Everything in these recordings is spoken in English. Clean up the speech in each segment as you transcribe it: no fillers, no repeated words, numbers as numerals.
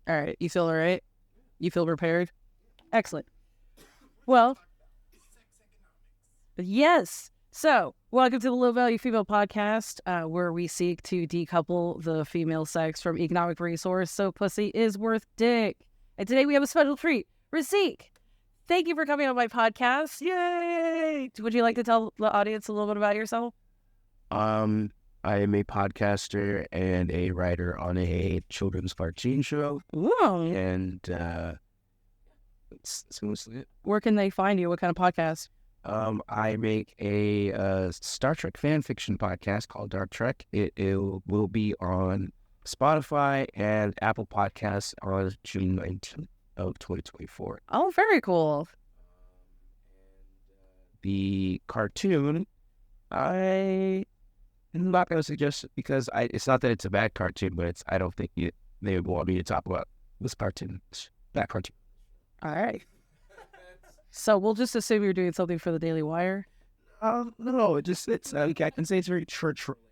All right. You feel all right? You feel prepared? Excellent. Well, yes. So, welcome to the Low Value Female Podcast, where we seek to decouple the female sex from economic resource so pussy is worth dick. And today we have a special treat. Rhaziq, thank you for coming on my podcast. Yay! Would you like to tell the audience a little bit about yourself? I am a podcaster and a writer on a children's cartoon show. Ooh. And that's mostly it. Where can they find you? What kind of podcast? I make a Star Trek fan fiction podcast called Dark Trek. It will be on Spotify and Apple Podcasts on June 19th of 2024. Oh, very cool. The cartoon, I'm not going to suggest it because it's not that it's a bad cartoon, but I don't think they would want me to talk about this cartoon, that cartoon. All right. So we'll just assume you're doing something for the Daily Wire. No, it's I can say it's very church related.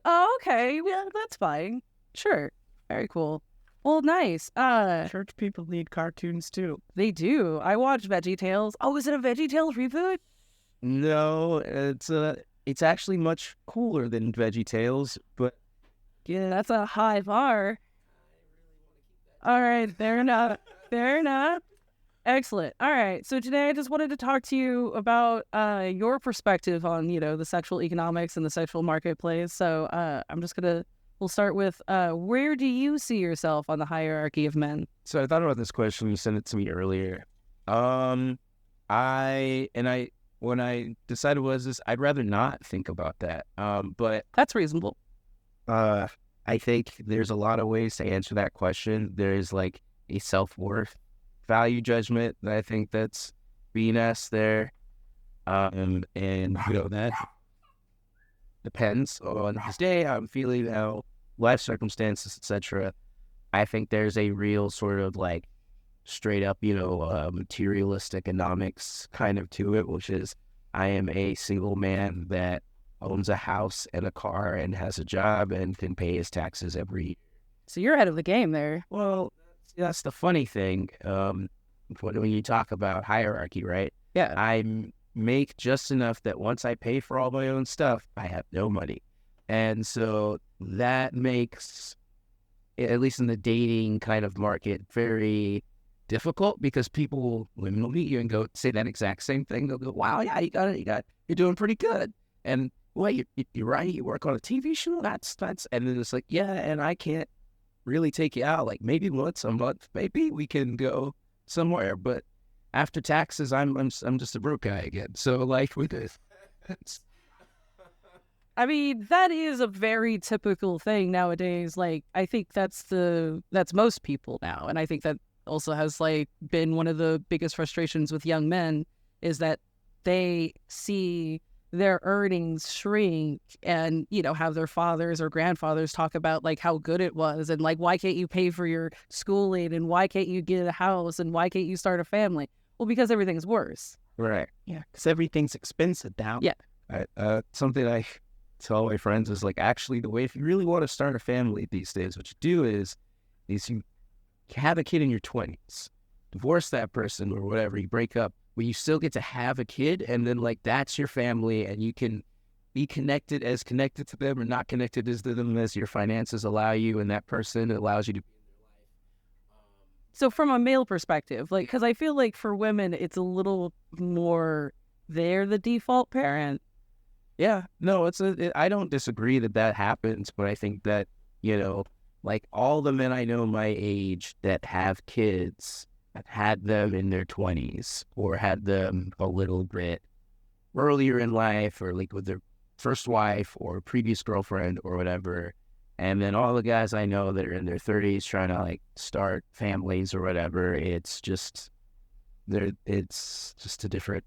Oh, okay. Well, that's fine. Sure. Very cool. Well, nice. Church people need cartoons too. They do. I watched VeggieTales. Oh, is it a VeggieTales reboot? No, it's actually much cooler than VeggieTales, but Yeah, that's a high bar. All right, fair enough. Fair enough. Excellent. All right. So today I just wanted to talk to you about your perspective on, the sexual economics and the sexual marketplace. So we'll start with where do you see yourself on the hierarchy of men? So I thought about this question. You sent it to me earlier. When I decided was this, I'd rather not think about that. But That's reasonable. I think there's a lot of ways to answer that question. There's like a self-worth value judgment that I think that's being asked there. And that depends on his day, how I'm feeling, how life circumstances, etc. I think there's a real sort of like straight up, materialist economics kind of to it, which is I am a single man that owns a house and a car and has a job and can pay his taxes every year. So you're ahead of the game there. Well, that's the funny thing. When you talk about hierarchy, right? Yeah. I make just enough that once I pay for all my own stuff, I have no money. And so that makes, at least in the dating kind of market, very difficult because women will meet you and go say that exact same thing. They'll go, wow, yeah, you're doing pretty good. And well, you're right, you work on a TV show, that's, and then it's like, yeah, and I can't really take you out, like maybe once a month, maybe we can go somewhere, but after taxes, I'm just a broke guy again. So like we do. I mean, that is a very typical thing nowadays. Like, I think that's most people now. And I think that also has like been one of the biggest frustrations with young men is that they see their earnings shrink and, have their fathers or grandfathers talk about like how good it was and like, why can't you pay for your schooling and why can't you get a house and why can't you start a family? Well, because everything's worse. Right. Yeah. Because everything's expensive now. Yeah. Something I tell my friends is like, actually, the way, if you really want to start a family these days, what you do is you have a kid in your 20s, divorce that person or whatever, you break up, but you still get to have a kid, and then like that's your family, and you can be connected to them or not connected as to them as your finances allow you, and that person allows you to be in their life. So from a male perspective, like, because I feel like for women, it's a little more they're the default parent. Yeah, no, I don't disagree that happens, but I think that, like all the men I know my age that have kids have had them in their 20s or had them a little bit earlier in life or like with their first wife or previous girlfriend or whatever. And then all the guys I know that are in their 30s trying to like start families or whatever, it's just a different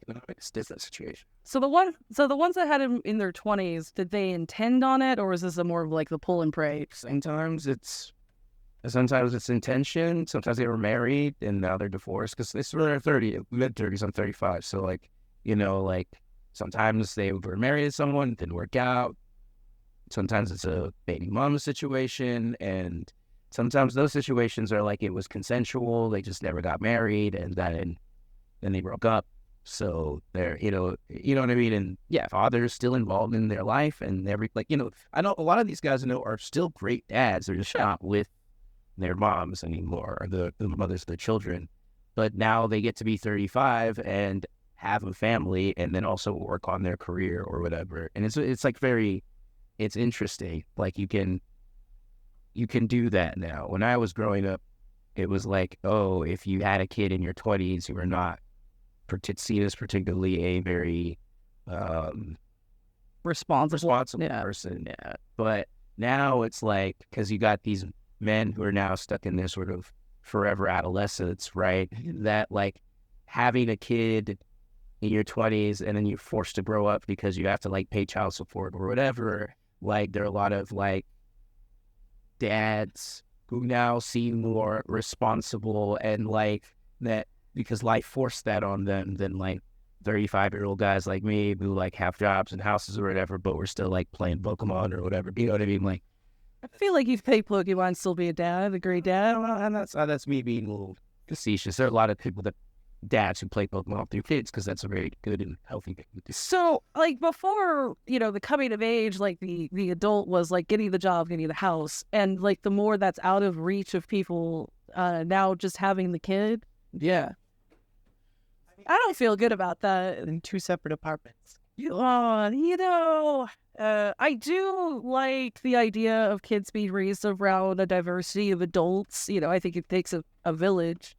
economics, different situation. So the ones that had him in their 20s, did they intend on it, or is this a more of like the pull and pray? Sometimes it's intention. Sometimes they were married and now they're divorced because this were their mid-30s. I'm 35, so like like sometimes they were married to someone, it didn't work out. Sometimes it's a baby mama situation, and sometimes those situations are like it was consensual, they just never got married, and then they broke up. So they're, you know what I mean? And yeah, father's still involved in their life and I know a lot of these guys I know are still great dads. They're just not with their moms anymore, or the mothers of their children. But now they get to be 35 and have a family and then also work on their career or whatever. And it's like it's interesting. Like you can do that now. When I was growing up, it was like, oh, if you had a kid in your 20s, you were not seen as particularly a very responsible person. Yeah. But now it's like, because you got these men who are now stuck in this sort of forever adolescence, right? That like having a kid in your 20s and then you're forced to grow up because you have to like pay child support or whatever. Like there are a lot of like dads who now seem more responsible and like that because life forced that on them than like 35-year-old guys like me who like have jobs and houses or whatever, but we're still like playing Pokemon or whatever. You know what I mean? Like, I feel like you play Pokemon and still be a dad, a great dad. and that's me being a little facetious. There are a lot of dads who play Pokemon with their kids because that's a very good and healthy thing to do. So, like before, the coming of age, like the adult was like getting the job, getting the house, and like the more that's out of reach of people, now just having the kid. Yeah, I don't feel good about that. In 2 separate apartments. I do like the idea of kids being raised around a diversity of adults. I think it takes a village.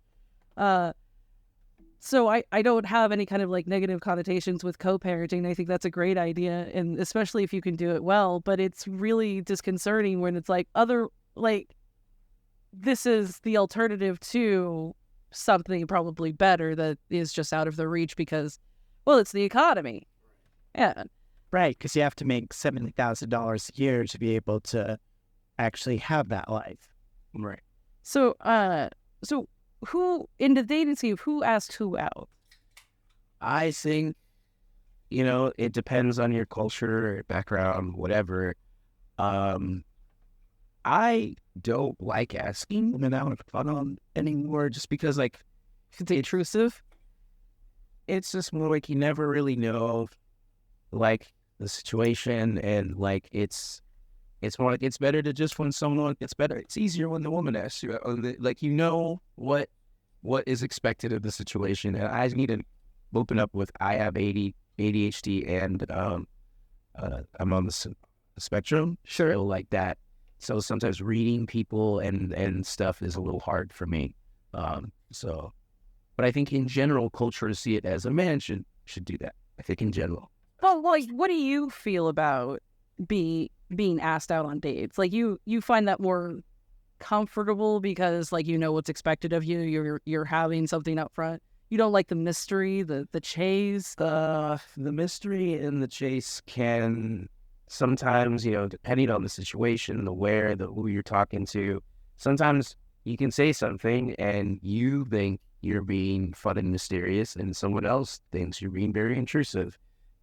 So I don't have any kind of like negative connotations with co-parenting. I think that's a great idea, and especially if you can do it well. But it's really disconcerting when it's like this is the alternative to something probably better that is just out of the reach because, well, it's the economy. Yeah. Right, because you have to make $70,000 a year to be able to actually have that life. Right. So who, in the dating scene, who asked who out? I think, it depends on your culture, background, whatever. I don't like asking women out anymore just because, like, It's intrusive. it's just more like you never really know, like, the situation, and, like, it's more like it's better to just when someone, it's easier when the woman asks you, like, what is expected of the situation, and I need to open up with, I have ADHD, and I'm on the spectrum, so like that. So sometimes reading people and stuff is a little hard for me. But I think in general, culture to see it as a man should do that. I think in general. Well, like, what do you feel about being asked out on dates? Like, you find that more comfortable because, like, what's expected of you. You're having something up front. You don't like the mystery, the chase. The mystery and the chase can sometimes, depending on the situation, who you're talking to, sometimes you can say something and you think you're being fun and mysterious, and someone else thinks you're being very intrusive.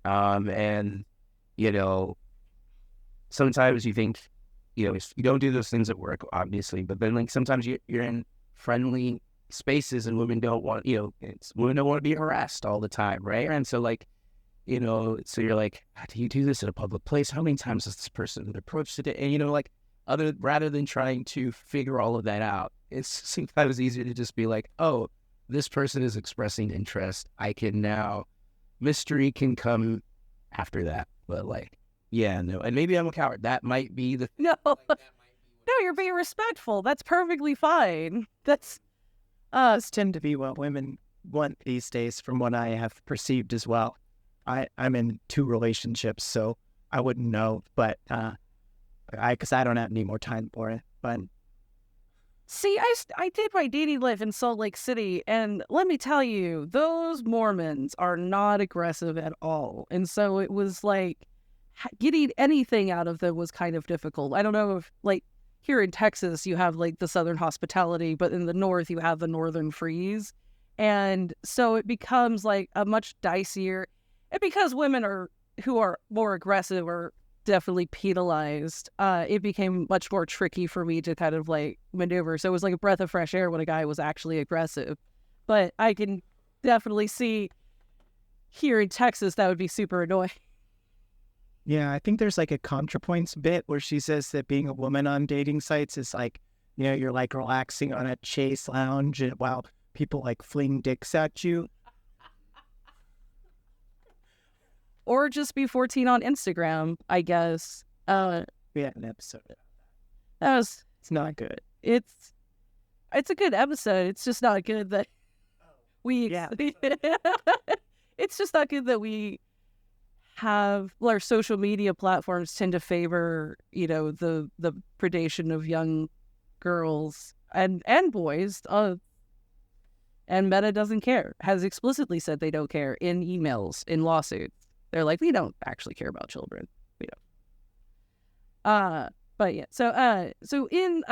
And sometimes you think, you don't do those things at work, obviously, but then like sometimes you're in friendly spaces and women don't want, women don't want to be harassed all the time, right? And so like, so you're like, do you do this in a public place? How many times has this person approached it? And like, rather than trying to figure all of that out, it's sometimes easier to just be like, oh, this person is expressing interest. I can now, mystery can come after that. But like, yeah, no. And maybe I'm a coward. That might be the... No, no, you're being respectful. That's perfectly fine. That's... This tend to be what women want these days, from what I have perceived as well. I'm in 2 relationships, so I wouldn't know, but because I don't have any more time for it. But See, I did my dating life in Salt Lake City, and let me tell you, those Mormons are not aggressive at all. And so it was like getting anything out of them was kind of difficult. I don't know if, like, here in Texas, you have like the Southern hospitality, but in the North, you have the Northern freeze. And so it becomes like a much dicier, and because women who are more aggressive are definitely penalized, it became much more tricky for me to kind of like maneuver. So it was like a breath of fresh air when a guy was actually aggressive. But I can definitely see here in Texas that would be super annoying. Yeah, I think there's like a ContraPoints bit where she says that being a woman on dating sites is like, you know, you're like relaxing on a Chase lounge while people like fling dicks at you. Or just be 14 on Instagram, I guess. We had an episode. That was It's not good. it's a good episode. It's just not good that we Yeah. it's just not good that we have, well, our social media platforms tend to favor, you know, the predation of young girls and boys. And Meta doesn't care, has explicitly said they don't care in emails, in lawsuits. They're like, we don't actually care about children. We don't. But yeah, so in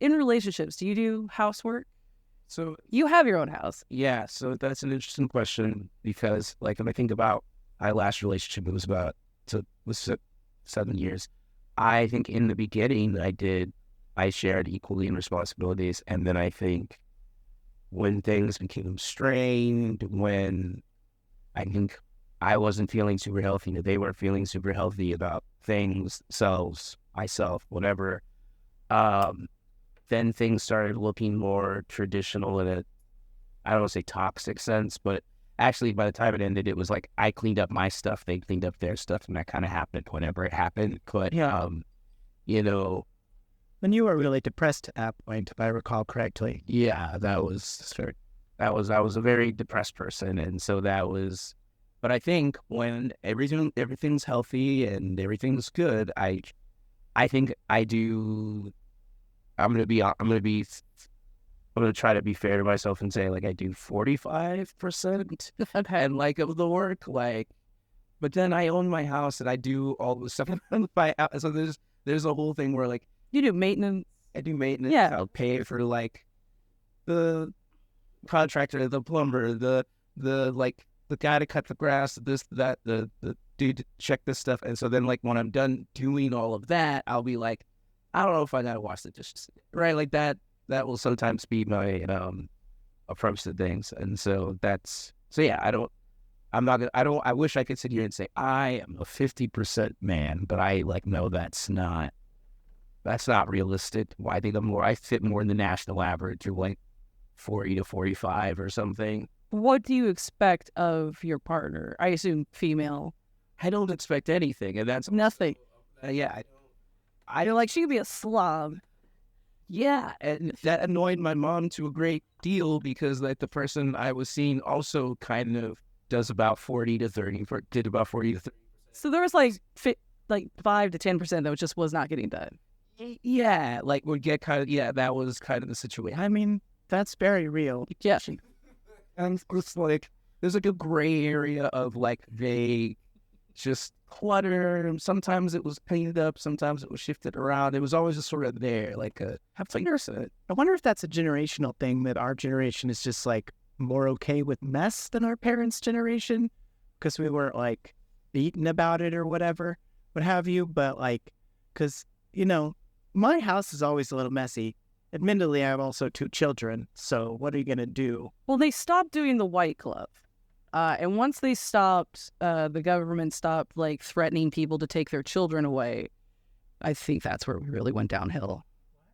relationships, do you do housework? So You have your own house. yeah, so that's an interesting question because, like, if I think about my last relationship, it was 7 years. I think in the beginning, I shared equally in responsibilities, and then I think when things became strained, when I think I wasn't feeling super healthy, they weren't feeling super healthy about things, themselves, myself, whatever. Then things started looking more traditional in a, I don't want to say toxic sense, but actually by the time it ended, it was like I cleaned up my stuff, they cleaned up their stuff, and that kind of happened whenever it happened. But, you know, When you were really depressed at that point, if I recall correctly. yeah, I was a very depressed person. And so but I think when everything's healthy and everything's good, I think I do, I'm going to try to be fair to myself and say, like, I do 45% Okay. and like of the work, like, but then I own my house and I do all the stuff around my house. So there's a whole thing where, like, You do maintenance. I do maintenance. Yeah. I'll pay for like the contractor, the plumber, the like the guy to cut the grass, this, that, the dude to check this stuff. And so then, like, when I'm done doing all of that, I'll be like, I don't know if I gotta wash the dishes, right? Like that will sometimes be my approach to things. And so yeah, I wish I could sit here and say I am a 50% man, but I like know that's not realistic. I think I fit more in the national average of like 40 to 45 or something. What do you expect of your partner? I assume female. I don't expect anything, and that's Nothing. Yeah, You're like, she could be a slob. yeah, and that annoyed my mom to a great deal because, like, the person I was seeing also kind of did about 40 to 30. So there was like 5 to 10% that just was not getting done. Yeah, like would get kind of, yeah, that was kind of the situation. I mean, that's very real. Yeah. And it's like there's like a gray area of like they just clutter. Sometimes it was cleaned up, sometimes it was shifted around. It was always just sort of there, like a I wonder if that's a generational thing, that our generation is just like more okay with mess than our parents' generation because we weren't like beaten about it or whatever, what have you. But like, because, you know, my house is always a little messy. Admittedly, I have also 2 children, so what are you going to do? Well, they stopped doing the white glove. And once they stopped, the government stopped like threatening people to take their children away. I think that's where we really went downhill.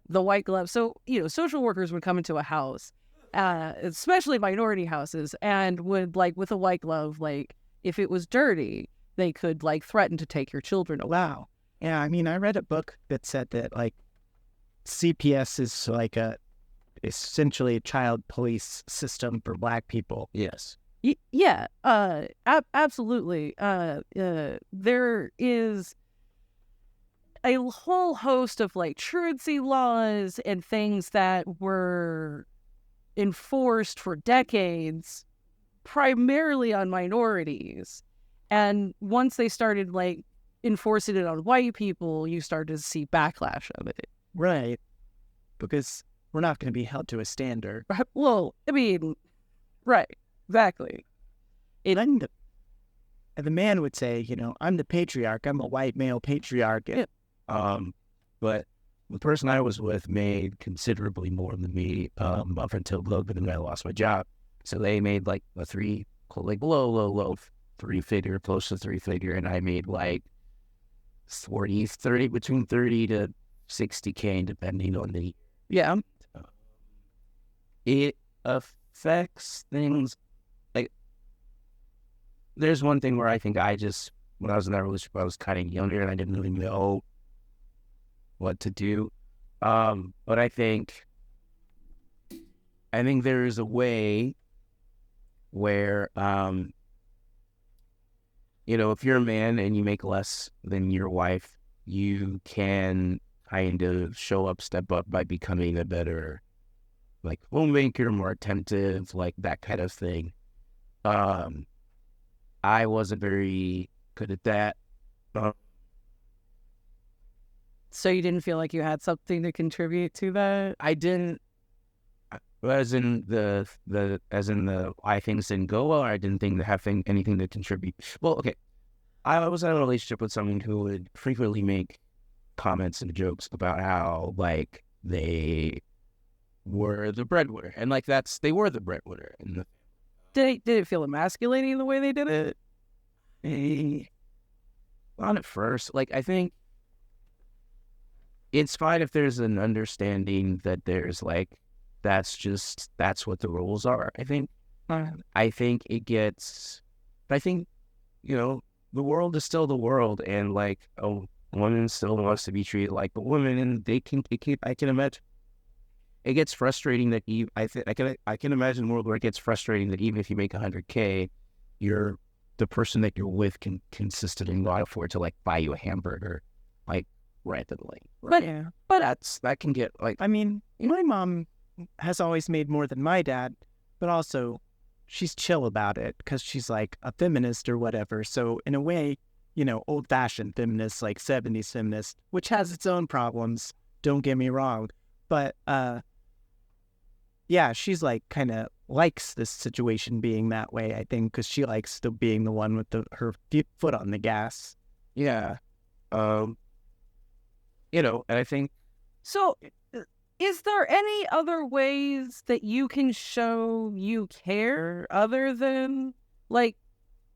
The white glove. So, you know, social workers would come into a house, especially minority houses, and would like with a white glove, like if it was dirty, they could like threaten to take your children away. Wow. Yeah, I mean, I read a book that said that like CPS is like essentially a child police system for Black people. yes. Yeah, absolutely. There is a whole host of like truancy laws and things that were enforced for decades, primarily on minorities. And once they started like enforcing it on white people, you started to see backlash of it. Right. Because we're not going to be held to a standard. Well, I mean, right, exactly. And And the man would say, you know, I'm the patriarch. I'm a white male patriarch. Yeah. But the person I was with made considerably more than me up until when I lost my job. So they made like a low three figure, close to three figure, and I made like 30 between 30 to 60K depending on the Yeah. it affects things. Like there's one thing where I think when I was in that relationship I was kind of younger and I didn't really know what to do. But I think there is a way where you know, if you're a man and you make less than your wife, you can kind of step up by becoming a better, like, homemaker, more attentive, like that kind of thing. I wasn't very good at that. So you didn't feel like you had something to contribute to that? I didn't, as in the why things didn't go well, or I didn't think to have anything to contribute. Well, okay. I was in a relationship with someone who would frequently make comments and jokes about how, like, they were the breadwinner, and like they were the breadwinner. And Did it feel emasculating the way they did it? Not at first. Like, I think it's fine if there's an understanding that there's like that's what the rules are. I think it gets. I think, you know, the world is still the world, and like a woman still wants to be treated like a woman, and I can imagine it gets frustrating that I can imagine a world where it gets frustrating that even if you make 100K, the person that you're with can consistently not afford to like buy you a hamburger, like, randomly. But That can get like. I mean, my mom has always made more than my dad, but also she's chill about it because she's like a feminist or whatever. So in a way, you know, old-fashioned feminist, like 70s feminist, which has its own problems, don't get me wrong. But yeah, she's like kind of likes this situation being that way, I think, because she likes being the one with her foot on the gas. Yeah. You know, and I think. So, is there any other ways that you can show you care other than like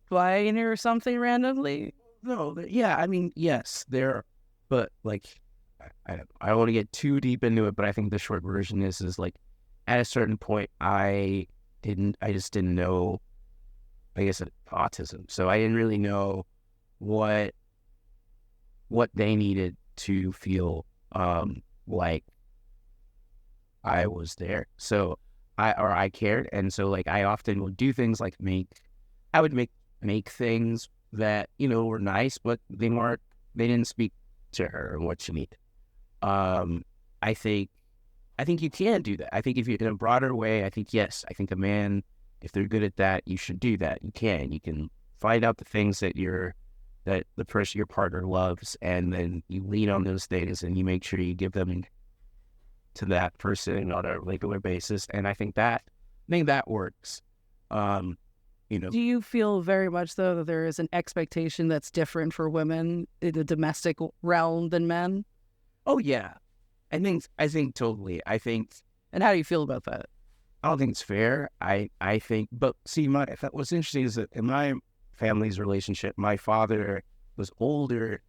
buying her something randomly? No, yeah, I mean, yes, there, but like, I don't want to get too deep into it, but I think the short version is like, at a certain point, I just didn't know, I guess, autism, so I didn't really know what they needed to feel like I was there. So I cared, and so like I often would do things like make things that, you know, were nice, but they didn't speak to her and what she needed. I think you can do that. I think if you, in a broader way, I think yes. I think a man, if they're good at that, you should do that. You can find out the things that the person, your partner, loves, and then you lean on those things and you make sure you give them to that person on a regular basis. And I think that works. You know, do you feel very much though that there is an expectation that's different for women in the domestic realm than men? Oh yeah, I think totally. And how do you feel about that? I don't think it's fair. I think, but see, what's interesting is that in my family's relationship, my father was older,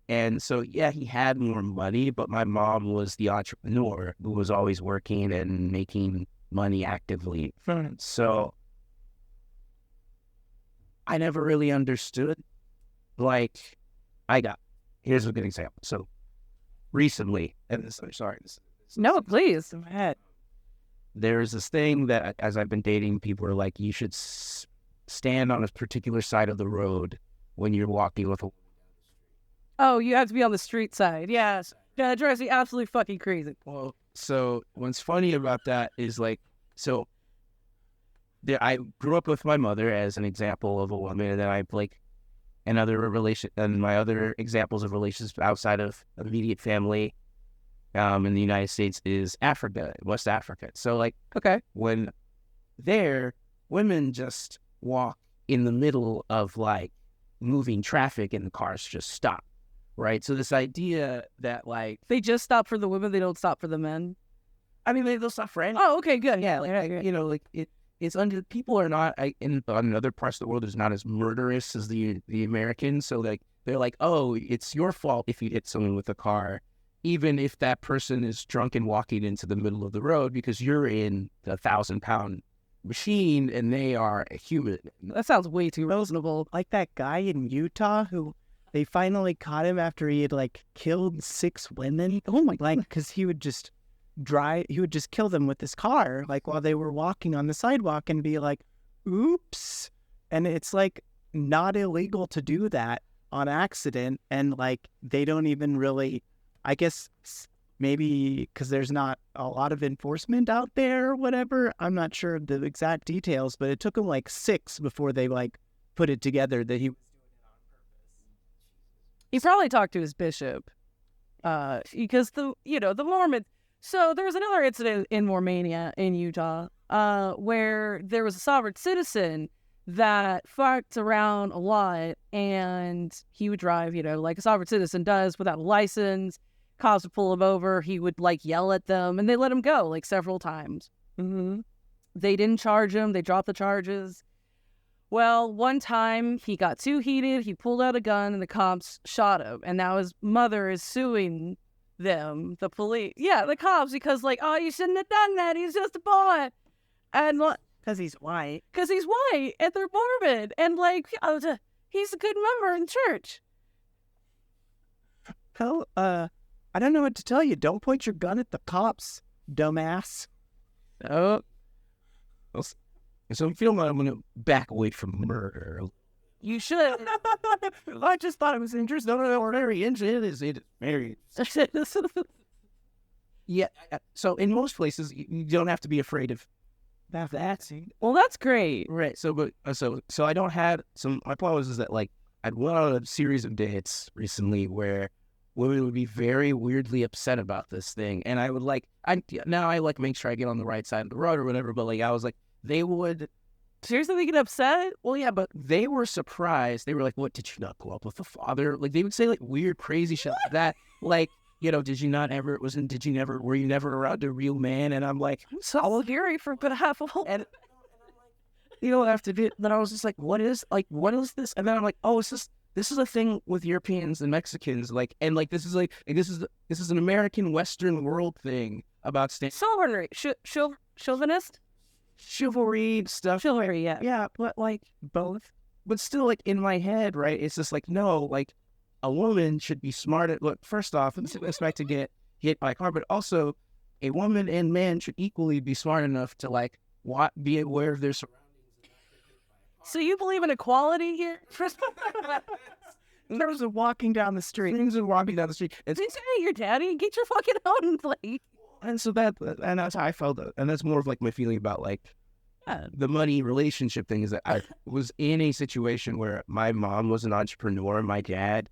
and so yeah, he had more money, but my mom was the entrepreneur who was always working and making money actively. So I never really understood. Like, here's a good example. So recently, No, please. There's this thing that as I've been dating, people are like, you should stand on a particular side of the road when you're walking with a. Oh, you have to be on the street side. Yes. Yeah, that drives me absolutely fucking crazy. Well, so what's funny about that is like, so I grew up with my mother as an example of a woman, and then I like my other examples of relationships outside of immediate family in the United States is Africa, West Africa. So like, Okay. when women just walk in the middle of like moving traffic and the cars just stop, right? So this idea that like They just stop for the women. They don't stop for the men. I mean they'll stop for anything. Oh, okay, good. Yeah, like, you know, like it's under people are not in other parts of the world is not as murderous as the Americans. So like they're like, oh, it's your fault if you hit someone with a car, even if that person is drunk and walking into the middle of the road because you're in the 1,000-pound machine and they are a human. That sounds way too reasonable. Like that guy in Utah who they finally caught him after he had like killed 6 women. Oh my Like, because he would just kill them with his car, like while they were walking on the sidewalk and be like, oops. And it's like not illegal to do that on accident. And like, they don't even really, I guess maybe because there's not a lot of enforcement out there or whatever. I'm not sure of the exact details, but it took him like 6 before they like put it together that he was doing it on purpose. He probably talked to his bishop, because the Mormon. So there was another incident in Mormania in Utah, where there was a sovereign citizen that fucked around a lot, and he would drive, like a sovereign citizen does, without a license. Cops would pull him over. He would like yell at them, and they let him go like several times. Mm-hmm. They didn't charge him. They dropped the charges. Well, one time he got too heated. He pulled out a gun, and the cops shot him. And now his mother is suing them, the police. Yeah, the cops, because like, oh, you shouldn't have done that. He's just a boy. And Because he's white. And they're Mormon. And like, he's a good member in church. Hell, I don't know what to tell you. Don't point your gun at the cops, dumbass. Oh, so I feel like I'm gonna back away from murder. You should. I just thought it was interesting. No, we're very interested. It's very. Yeah. So in most places, you don't have to be afraid of that. Well, that's great. Right. So, but so I don't have some. My point was that like I'd went on a series of dates recently where women would be very weirdly upset about this thing, and I would like I make sure I get on the right side of the road or whatever. But like I was like they would. Seriously, they get upset? Well, yeah, but they were surprised. They were like, "What? Did you not go up with the father?" Like they would say like weird, crazy shit like that. Like, did you never? Were you never around a real man? And I'm like, I'm so scary for behalf of. And after that, then I was just like, what is this? And then I'm like, oh, this is a thing with Europeans and Mexicans, like, and like this is an American Western world thing about Sovereignty, chauvinist. Chivalry stuff. Chivalry, yeah. Yeah, but like both. But still, like in my head, right? It's just like, no, like a woman should be smart at. Look, first off, let's expect to get hit by a car, but also a woman and man should equally be smart enough to like be aware of their surroundings. So you believe in equality here? In terms of walking down the street. And Hey, your daddy, get your fucking own plate. And so that's how I felt. And that's more of like my feeling about like the money relationship thing is that I was in a situation where my mom was an entrepreneur. My dad,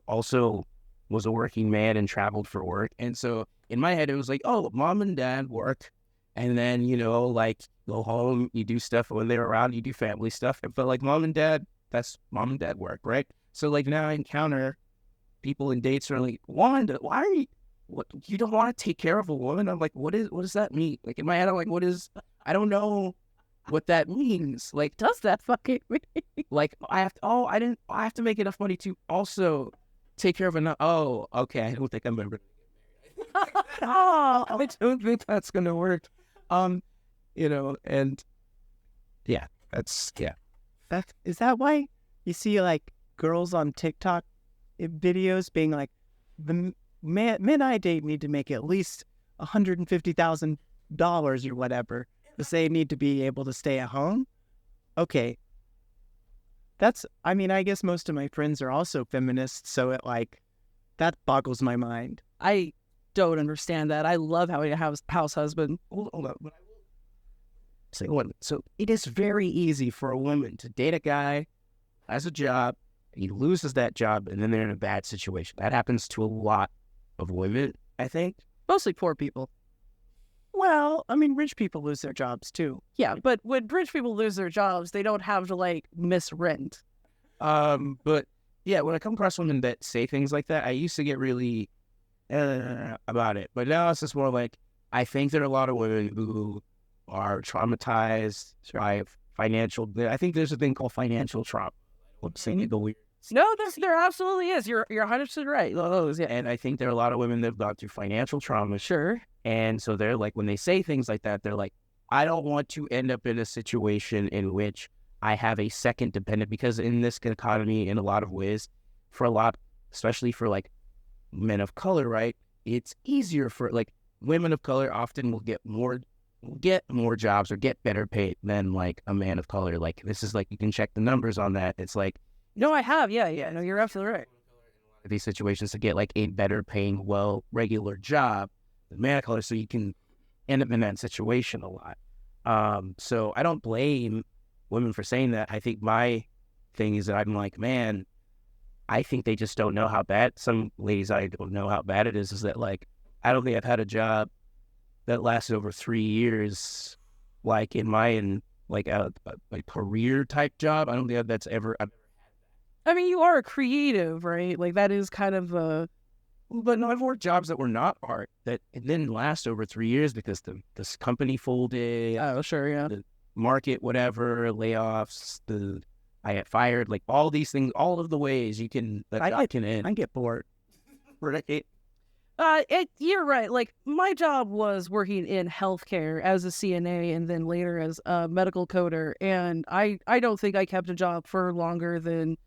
also was a working man and traveled for work. And so in my head, it was like, oh, mom and dad work. And then, like go home, you do stuff when they're around, you do family stuff. But like mom and dad, that's mom and dad work, right? So like now I encounter people in dates who are like, Wanda, why are you... What, you don't want to take care of a woman? I'm like, what does that mean? Like in my head, I'm like, I don't know what that means. Like, does that fucking mean? Like, I have to make enough money to also take care of enough. Oh, okay. I don't think I'm ever gonna get married. I don't think that's gonna work. And yeah, Is that why you see like girls on TikTok videos being like, the men I date need to make at least $150,000 or whatever, because they need to be able to stay at home? Okay. I guess most of my friends are also feminists, so that boggles my mind. I don't understand that. I love how he has house husband. Hold on. So it is very easy for a woman to date a guy, has a job, he loses that job, and then they're in a bad situation. That happens to a lot of women, I think. Mostly poor people. Well, rich people lose their jobs too. Yeah, but when rich people lose their jobs, they don't have to miss rent. But yeah, when I come across women that say things like that, I used to get really about it. But now it's just more like, I think there are a lot of women who are traumatized by financial. I think there's a thing called financial trauma. I'm saying it weird. No, there absolutely is. You're 100% right. Those, yeah. And I think there are a lot of women that have gone through financial trauma. Sure. And so they're like, when they say things like that, they're like, I don't want to end up in a situation in which I have a second dependent, because in this economy, in a lot of ways, for a lot, especially for like men of color, right? It's easier for like women of color often will get more jobs or get better paid than like a man of color. Like this is like, you can check the numbers on that. It's like, no, I have. Yeah. No, you're absolutely right. These situations to get like a better paying, regular job than man of color, so you can end up in that situation a lot. So I don't blame women for saying that. I think my thing is that I'm like, man, I think they just don't know how bad, some ladies, I don't know how bad it is that like, I don't think I've had a job that lasted over 3 years, like in my, like a career type job. I don't think that's ever. I mean, you are a creative, right? Like that is kind of But no, I've worked jobs that were not art that it didn't last over 3 years because this company folded. Oh, sure, yeah. The market, whatever, layoffs, I got fired, like all these things, all of the ways you can, I get bored. Right? You're right. Like my job was working in healthcare as a CNA and then later as a medical coder. And I don't think I kept a job for longer than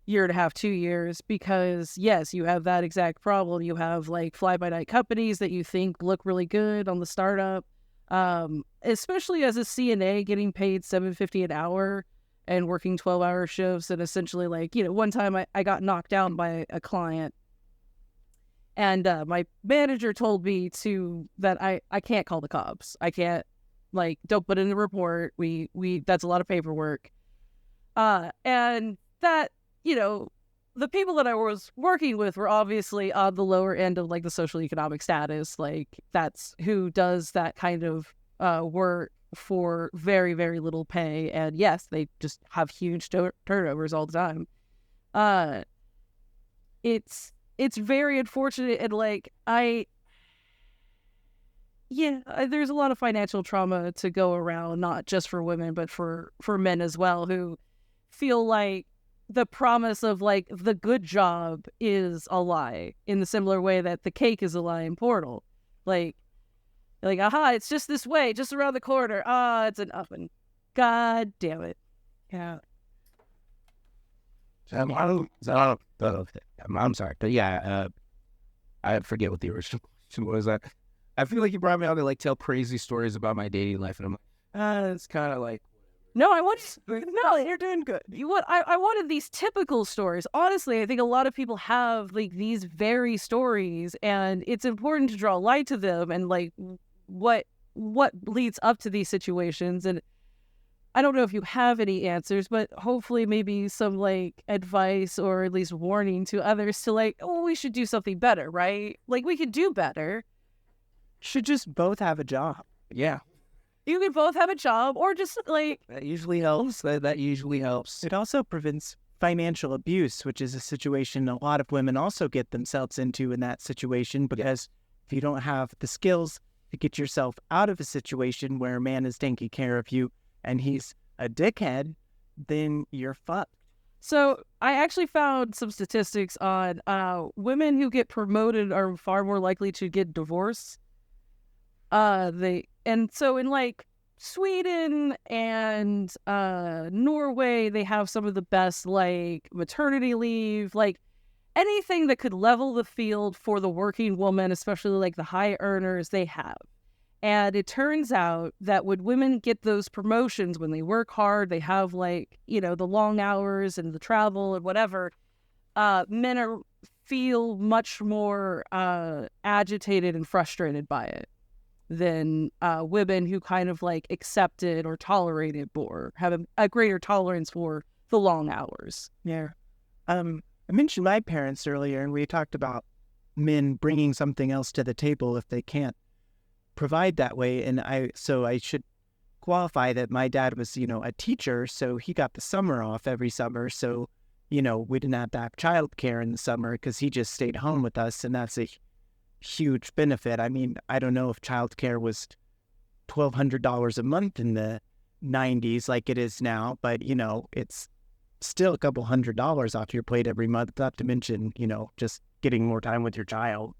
year and a half, 2 years, because yes, you have that exact problem. You have like fly-by-night companies that you think look really good on the startup, especially as a CNA getting paid $7.50 an hour and working 12-hour shifts. And essentially like, one time I got knocked down by a client and my manager told me that I can't call the cops. I can't, like, don't put in the report. We that's a lot of paperwork. And that, the people that I was working with were obviously on the lower end of like the social economic status. Like that's who does that kind of work for very, very little pay. And yes, they just have huge turnovers all the time. It's very unfortunate. And like, there's a lot of financial trauma to go around, not just for women, but for men as well, who feel like the promise of like the good job is a lie in the similar way that the cake is a lie in Portal. Like, aha, it's just this way, just around the corner. It's an oven. God damn it. Yeah. I'm sorry, but yeah, I forget what the original question was. I feel like you brought me out to like tell crazy stories about my dating life, and I'm like, it's kind of like. No, you're doing good. I wanted these typical stories. Honestly, I think a lot of people have like these very stories, and it's important to draw light to them and like what leads up to these situations. And I don't know if you have any answers, but hopefully maybe some like advice or at least warning to others to like, we should do something better, right? Like we could do better. Should just both have a job. Yeah. You could both have a job, or just like... That usually helps. That usually helps. It also prevents financial abuse, which is a situation a lot of women also get themselves into in that situation, because if you don't have the skills to get yourself out of a situation where a man is taking care of you and he's a dickhead, then you're fucked. So I actually found some statistics on women who get promoted are far more likely to get divorced. And so in like Sweden and Norway, they have some of the best like maternity leave, like anything that could level the field for the working woman, especially like the high earners, they have. And it turns out that when women get those promotions, when they work hard, they have like, the long hours and the travel and whatever, men feel much more agitated and frustrated by it than women who kind of like accepted or tolerated more, have a greater tolerance for the long hours. Yeah. I mentioned my parents earlier, and we talked about men bringing something else to the table if they can't provide that way. And I should qualify that my dad was, a teacher, so he got the summer off every summer. So we didn't have to have childcare in the summer because he just stayed home with us, and that's a huge benefit. I mean, I don't know if childcare was $1,200 a month in the 90s like it is now, but it's still a couple $100 off your plate every month, not to mention, just getting more time with your child.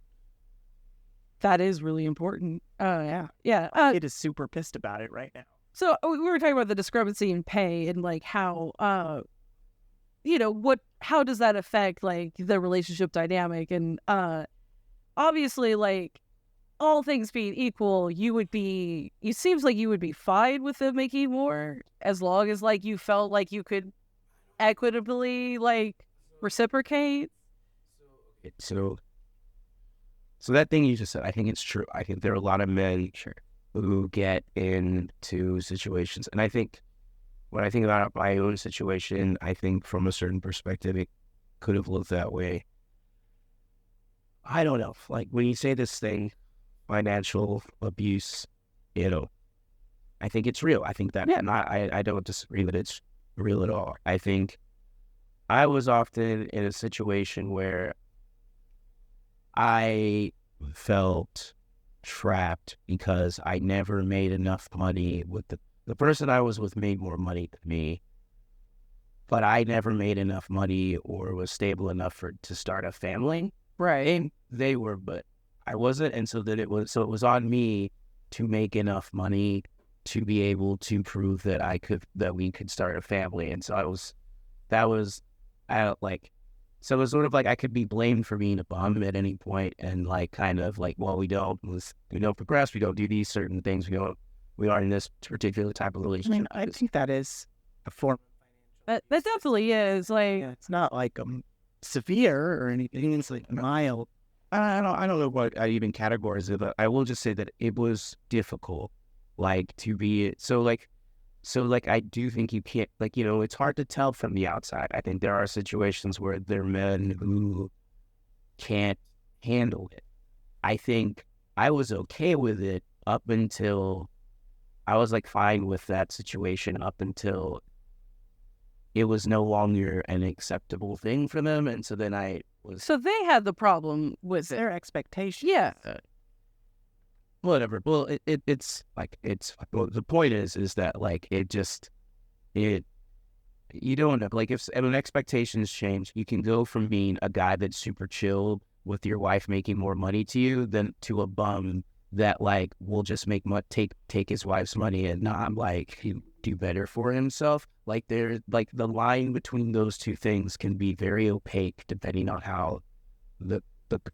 That is really important. Yeah. It is super pissed about it right now. So we were talking about the discrepancy in pay and like how, how does that affect like the relationship dynamic? And obviously, like all things being equal, it seems like you would be fine with them making more as long as like you felt like you could equitably like reciprocate. So that thing you just said, I think it's true. I think there are a lot of men who get into situations, and I think when I think about my own situation, I think from a certain perspective, it could have looked that way. I don't know. Like when you say this thing, financial abuse, I think it's real. I think that, and I don't disagree that it's real at all. I think I was often in a situation where I felt trapped because I never made enough money with the person I was with made more money than me, but I never made enough money or was stable enough to start a family. Right. And they were, but I wasn't. And so it was on me to make enough money to be able to prove that we could start a family. And so so it was sort of like I could be blamed for being a bum at any point, and like kind of like, well, we don't progress, we don't do these certain things, we are in this particular type of relationship. I think that is a form That definitely is like it's not like severe or anything. It's like mild. I don't know what I even categorize it, but I will just say that it was difficult, like to be so I do think you can't, like, it's hard to tell from the outside. I think there are situations where there are men who can't handle it. I think I was okay with it up until I was like fine with that situation up until it was no longer an acceptable thing for them. And so then So they had the problem with their expectations. Yeah. Whatever. Well, the point is that like you don't know, like if when expectations change, you can go from being a guy that's super chill with your wife making more money to you than to a bum that like will just take his wife's money and not like do better for himself. Like the line between those two things can be very opaque depending on how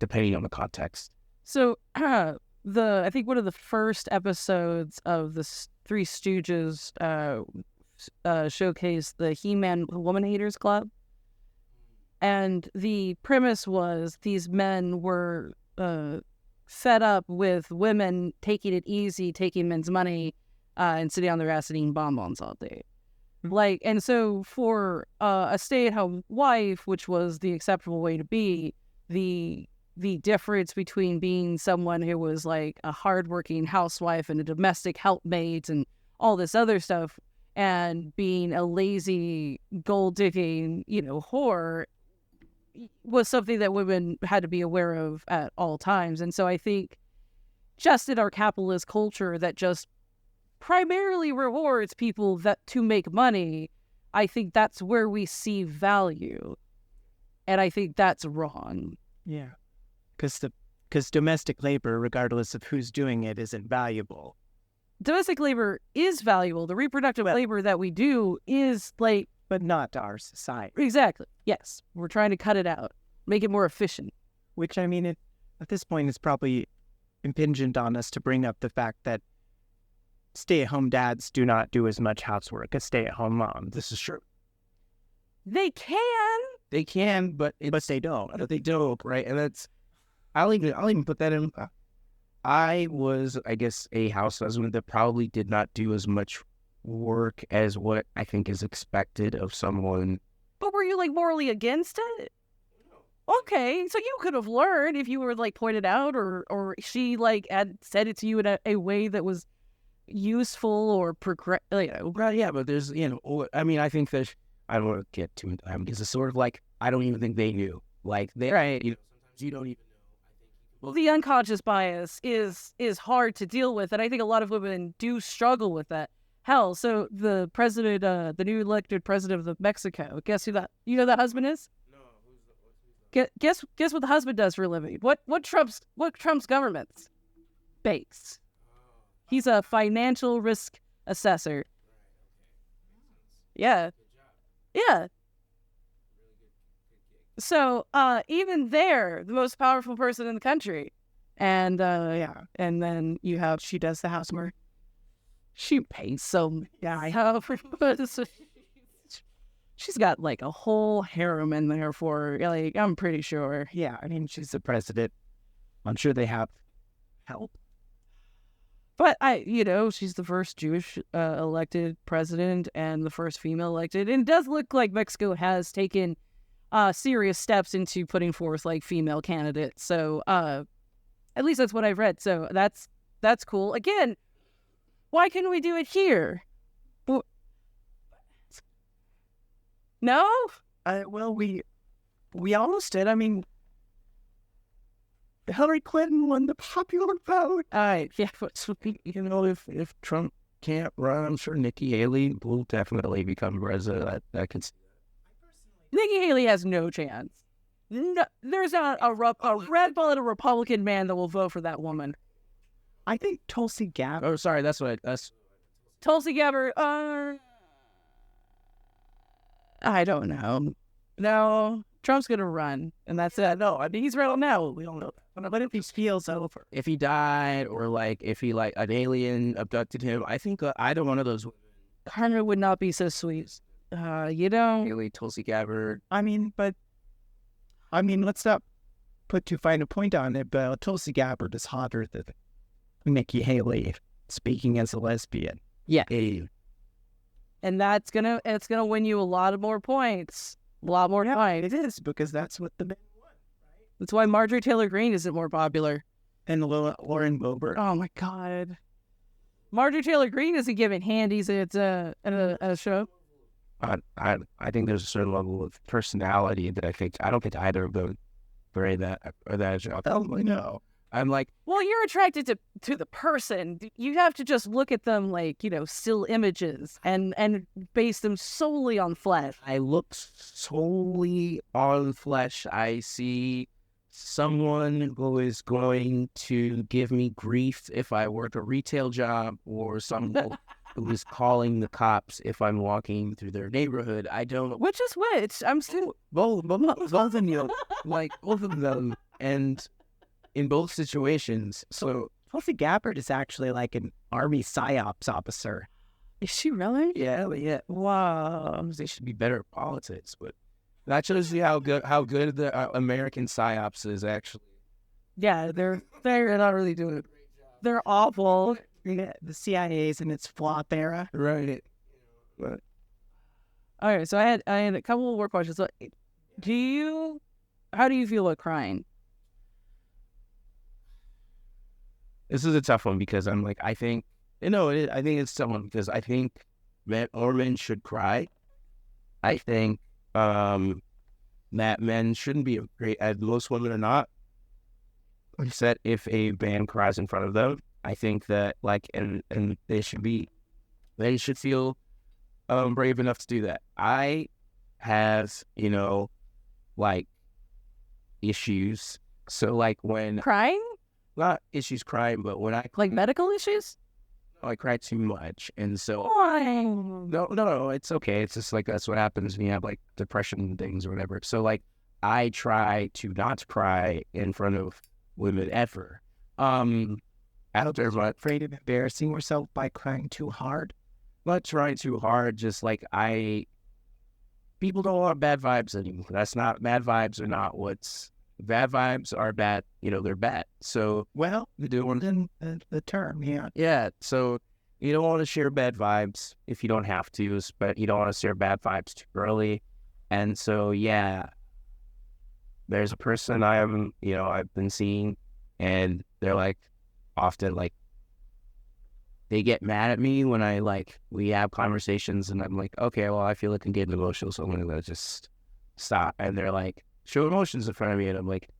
depending on the context. So I think one of the first episodes of the Three Stooges showcased the He-Man Woman Haters Club, and the premise was these men were fed up with women taking it easy, taking men's money, and sitting on their ass and eating bonbons all day. Like, and so for a stay-at-home wife, which was the acceptable way to be, the difference between being someone who was like a hardworking housewife and a domestic helpmate and all this other stuff, and being a lazy gold-digging, whore, was something that women had to be aware of at all times. And so I think just in our capitalist culture that just primarily rewards people that to make money, I think that's where we see value. And I think that's wrong. Yeah. Because domestic labor, regardless of who's doing it, isn't valuable. Domestic labor is valuable. The reproductive labor that we do is like... But not to our society. Exactly. Yes. We're trying to cut it out. Make it more efficient. Which, I mean, at this point is probably impingent on us to bring up the fact that stay-at-home dads do not do as much housework as stay-at-home moms. This is true. They can. They can, but they don't. But they don't, right? And that's... I'll even put that in... I was, I guess, a house husband that probably did not do as much work as what I think is expected of someone. But were you like morally against it? Okay, so you could have learned if you were like pointed out, or she like had said it to you in a way that was useful or Well, yeah, but there's, I mean, I think that I don't want to get too into them because it's sort of like I don't even think they knew. Like they, Right. sometimes you don't even know. Well, the unconscious bias is hard to deal with, and I think a lot of women do struggle with that. Hell, so the president, the new elected president of Mexico, guess who that? You know that husband is? No, who's Guess what the husband does for a living? What Trump's government's base? He's a financial risk assessor. Yeah, yeah. So even there, the most powerful person in the country, and yeah, and then you have she does the housework. She pays so she's got like a whole harem in there for her. Like I'm pretty sure. Yeah, I mean, she's the president. I'm sure they have help. But she's the first Jewish elected president and the first female elected. And it does look like Mexico has taken serious steps into putting forth like female candidates. So at least that's what I've read. So that's cool. Again, why couldn't we do it here? No? Well, we almost did. I mean, Hillary Clinton won the popular vote. Yeah, but if Trump can't run, I'm sure Nikki Haley will definitely become president. I can see that. Nikki Haley has no chance. No, there's not a red-blooded Republican man that will vote for that woman. I think Tulsi Gabbard. Oh, sorry, that's Tulsi Gabbard. I don't know. No, Trump's gonna run, and that's it. No, I mean he's running now. We don't know. But if he feels over, if he died, or like if he like an alien abducted him, I think either one of those Hunter would not be so sweet. Haley, Tulsi Gabbard. Let's not put too fine a point on it, but Tulsi Gabbard is hotter than Nikki Haley, speaking as a lesbian. Yeah. And it's gonna win you a lot of more points. A lot more points. It is, because that's what the men want, right? That's why Marjorie Taylor Greene isn't more popular. And Lauren Boebert. Oh my God. Marjorie Taylor Greene isn't giving handies at a show. I think there's a certain level of personality that I don't think either of them very that or that job. Oh, no. I'm like, well, you're attracted to the person. You have to just look at them like, still images and base them solely on flesh. I look solely on flesh. I see someone who is going to give me grief if I work a retail job, or someone who is calling the cops if I'm walking through their neighborhood. I don't. Which is which? I'm still both of them, like both of them, and in both situations. So Tulsi Gabbard is actually like an Army PSYOPs officer. Is she really? Yeah. Wow. They should be better at politics, but that shows you how good the American PSYOPs is actually. Yeah, they're not really doing it. They're awful. Yeah, the CIA's in its flop era. Right. But all right, so I had a couple more questions. So, how do you feel about crying? This is a tough one because I'm like, I think it's someone because I think men should cry. I think that men shouldn't be afraid, as most women are not. Like I said, if a man cries in front of them, I think that and they should feel brave enough to do that. I have issues. So when Crying? Not issues crying, but when I medical issues, I cry too much, and so why? No, it's okay. It's just that's what happens when you have depression and things or whatever. So I try to not cry in front of women ever. After Afraid of embarrassing yourself by crying too hard. Not trying too hard. Just people don't want bad vibes anymore. That's not bad vibes are not what's. Bad vibes are bad, they're bad. So, well, the term, yeah. Yeah, so you don't want to share bad vibes if you don't have to, but you don't want to share bad vibes too early. And so, yeah, there's a person I've been seeing, and they're often they get mad at me when we have conversations and I'm like, okay, well, I feel like I'm getting emotional, so I'm gonna just stop. And they're like, show emotions in front of me, and I'm like,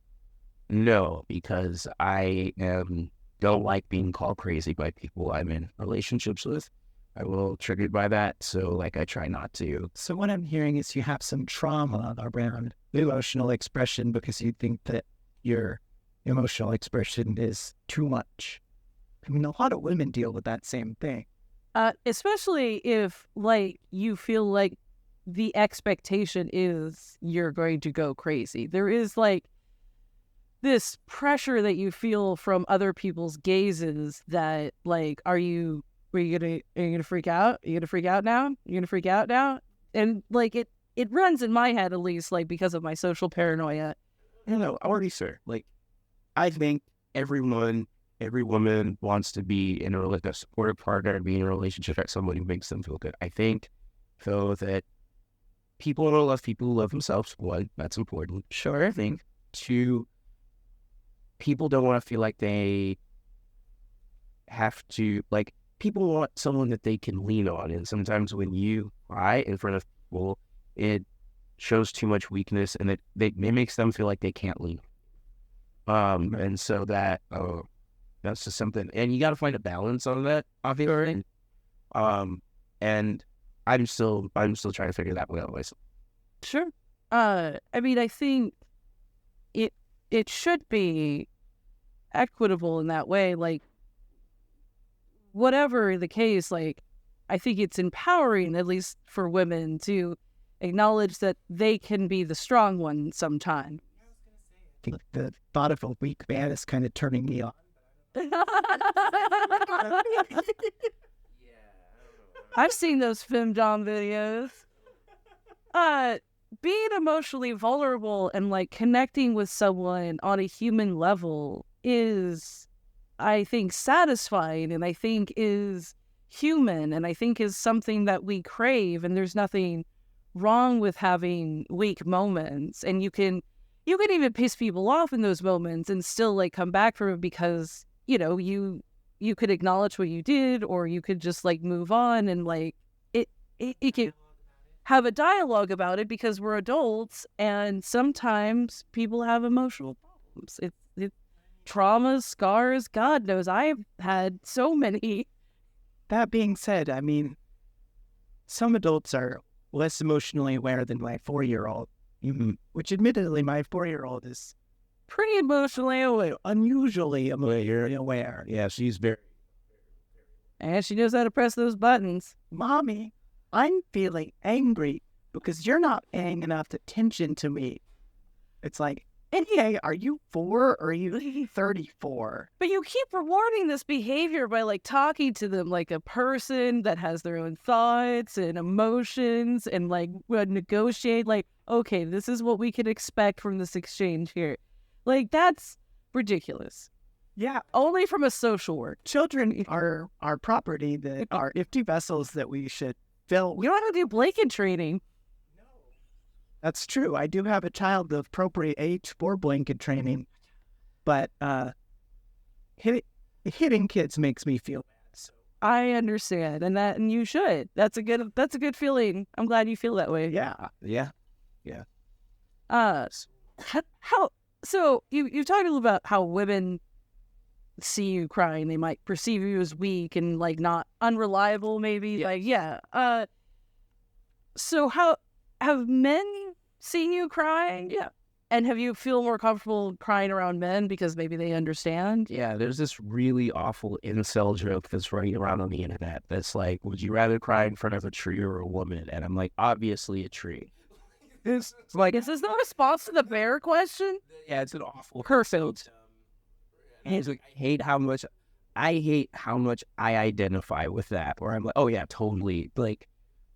no, because don't like being called crazy by people I'm in relationships with. I will triggered by that, so I try not to. So what I'm hearing is you have some trauma around emotional expression because you think that your emotional expression is too much. I mean, a lot of women deal with that same thing. Especially if you feel like the expectation is you're going to go crazy. There is this pressure that you feel from other people's gazes that are you gonna freak out? Are you gonna freak out now? You're gonna freak out now? And it runs in my head, at least, because of my social paranoia. Already, sir. I think every woman wants to be in a supportive partner and be in a relationship with someone who makes them feel good. I think, though, that people who love themselves. One, that's important. Sure. I think. Two, people don't want to feel like they have to, people want someone that they can lean on. And sometimes when you cry in front of people, it shows too much weakness and it makes them feel like they can't lean. And so that's just something, and you got to find a balance on that, obviously. And I'm still trying to figure that one out myself. Sure. I mean, I think it should be equitable in that way. Whatever the case, I think it's empowering, at least for women, to acknowledge that they can be the strong one sometime. I think the thought of a weak man is kind of turning me on. I've seen those femdom videos. Being emotionally vulnerable and connecting with someone on a human level is, I think, satisfying, and I think is human, and I think is something that we crave. And there's nothing wrong with having weak moments, and you can even piss people off in those moments and still come back from it because you could acknowledge what you did, or you could just move on and it can have a dialogue about it, because we're adults and sometimes people have emotional problems. It traumas, scars, God knows I've had so many. That being said, I mean, some adults are less emotionally aware than my 4-year-old, which admittedly my 4-year-old is Pretty emotionally aware. Unusually emotionally aware. Yeah, she's very... And she knows how to press those buttons. Mommy, I'm feeling angry because you're not paying enough attention to me. It's like, hey, are you 4 or are you 34? But you keep rewarding this behavior by talking to them like a person that has their own thoughts and emotions, and negotiate okay, this is what we can expect from this exchange here. That's ridiculous. Yeah. Only from a social work. Children are our property that are empty vessels that we should fill. You don't have to do blanket training. No. That's true. I do have a child of appropriate age for blanket training, but hitting kids makes me feel bad. So. I understand, and you should. That's a good feeling. I'm glad you feel that way. Yeah. So you talked a little about how women see you crying. They might perceive you as weak and not unreliable, maybe. Yeah. So how have men seen you crying? Yeah. And have you feel more comfortable crying around men because maybe they understand? Yeah, there's this really awful incel joke that's running around on the internet that's would you rather cry in front of a tree or a woman? And I'm obviously a tree. Is this the response to the bear question? Yeah, it's an awful Perfect. And it's I hate how much I identify with that, where I'm oh yeah, totally.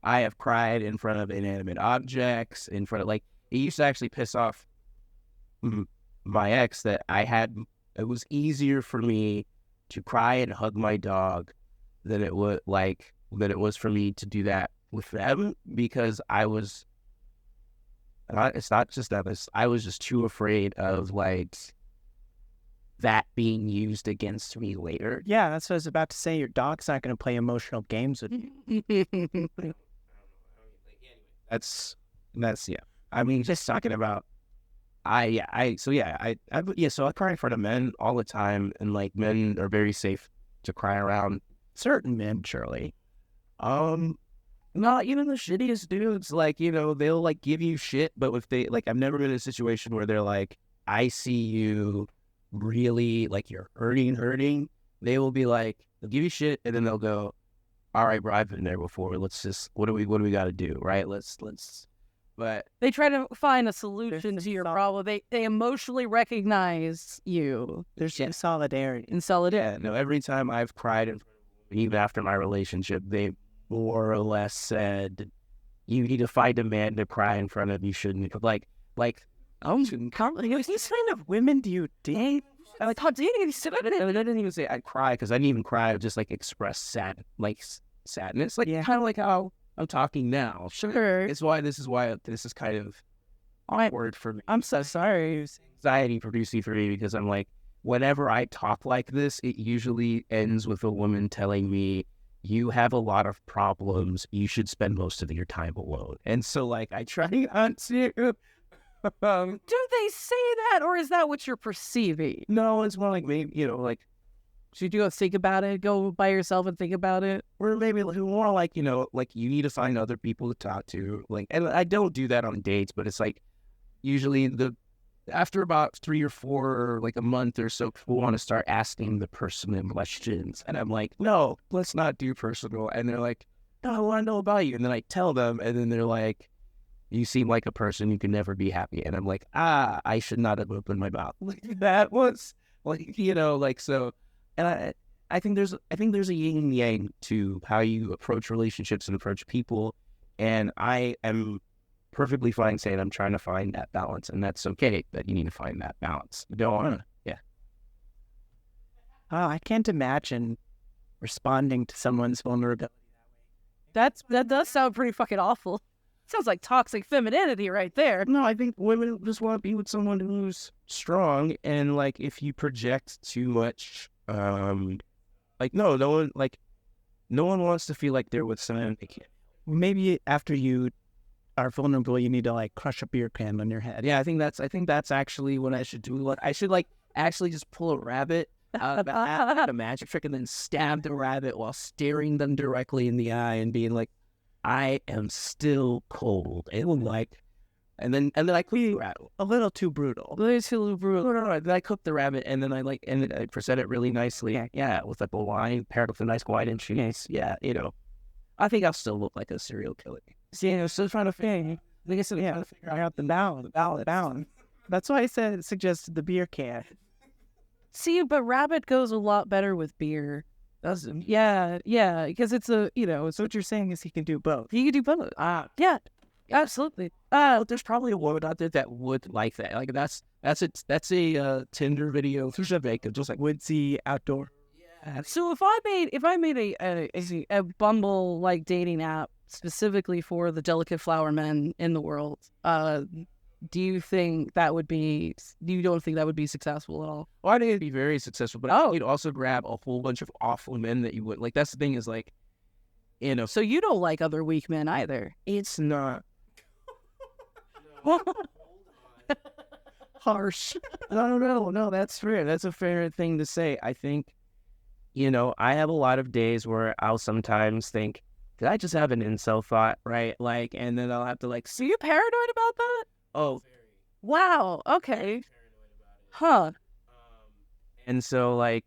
I have cried in front of inanimate objects, in front of it used to actually piss off my ex that it was easier for me to cry and hug my dog than it was for me to do that with them, because it's not just that, I was just too afraid of that being used against me later. Yeah, that's what I was about to say. Your dog's not going to play emotional games with you. That's yeah. I mean, just talking about so I cry in front of men all the time, and like men are very safe to cry around. Certain men, surely. Not even the shittiest dudes, like, they'll like give you shit, but if they like, I've never been in a situation where they're like, I see you really like you're hurting. They will be like, they'll give you shit, and then they'll go, all right, bro, I've been there before. Let's just what do we got to do, right? Let's. But they try to find a solution to your problem. They emotionally recognize you. There's some solidarity. In solidarity. Yeah, no, every time I've cried, even after my relationship, they more or less said, you need to find a man to cry in front of. You shouldn't. Like, what kind of women do you date? I'm like, how dating? I didn't even say I'd cry, because I didn't even cry. I just like express sadness, like kind of like how I'm talking now. Sure. This is kind of awkward for me. I'm so sorry. It's anxiety producing for me, because I'm like, whenever I talk like this, it usually ends with a woman telling me, you have a lot of problems. You should spend most of your time alone. And so like, I try not to. Do they say that, or is that what you're perceiving? No, it's more like maybe, like, should you go think about it? Go by yourself and think about it? Or maybe more like, like you need to find other people to talk to. Like, and I don't do that on dates, but it's like usually after about 3 or 4 or like a month or so, people want to start asking the personal questions. And I'm like, no, let's not do personal. And they're like, no, I want to know about you. And then I tell them, and then they're like, you seem like a person who can never be happy. And I'm like, I should not have opened my mouth. Like, that was like, like, so. And I think there's a yin and yang to how you approach relationships and approach people. And I am perfectly fine saying I'm trying to find that balance, and that's okay, that you need to find that balance. You don't want to, yeah. Oh, I can't imagine responding to someone's vulnerability that does sound pretty fucking awful. Sounds like toxic femininity right there. No, I think women just want to be with someone who's strong, and like if you project too much, like no one wants to feel like they're with someone they can't. Maybe after you are vulnerable, you need to like crush a beer can on your head. Yeah, I think that's actually what I should do. What I should like actually just pull a rabbit out a magic trick and then stab the rabbit while staring them directly in the eye and being like, I am still cold. And like, and then I cook the rabbit. A little too brutal. No. Then I cook the rabbit, and then I present it really nicely. Yeah, with like a wine, paired with a nice wine and cheese. Yeah, I think I'll still look like a serial killer. See, I'm still trying to figure out the balance. That's why I suggested the beer can. See, but rabbit goes a lot better with beer. Doesn't? Yeah, because it's So what you're saying is he can do both. He can do both. Yeah, absolutely. There's probably a woman out there that would like that. Like that's a Tinder video for Jamaica, just like woodsy outdoor. Yeah. So if I made a Bumble like dating app specifically for the delicate flower men in the world, do you think that would be? You don't think that would be successful at all? Well, I think it'd be very successful, but you'd also grab a whole bunch of awful men that you would like. That's the thing is like, So you don't like other weak men either. It's not harsh. No, that's fair. That's a fair thing to say. I think, I have a lot of days where I'll sometimes think, did I just have an incel thought, right? Like, and then I'll have to like, Are you paranoid about that? oh, wow. Okay. Huh. And so like,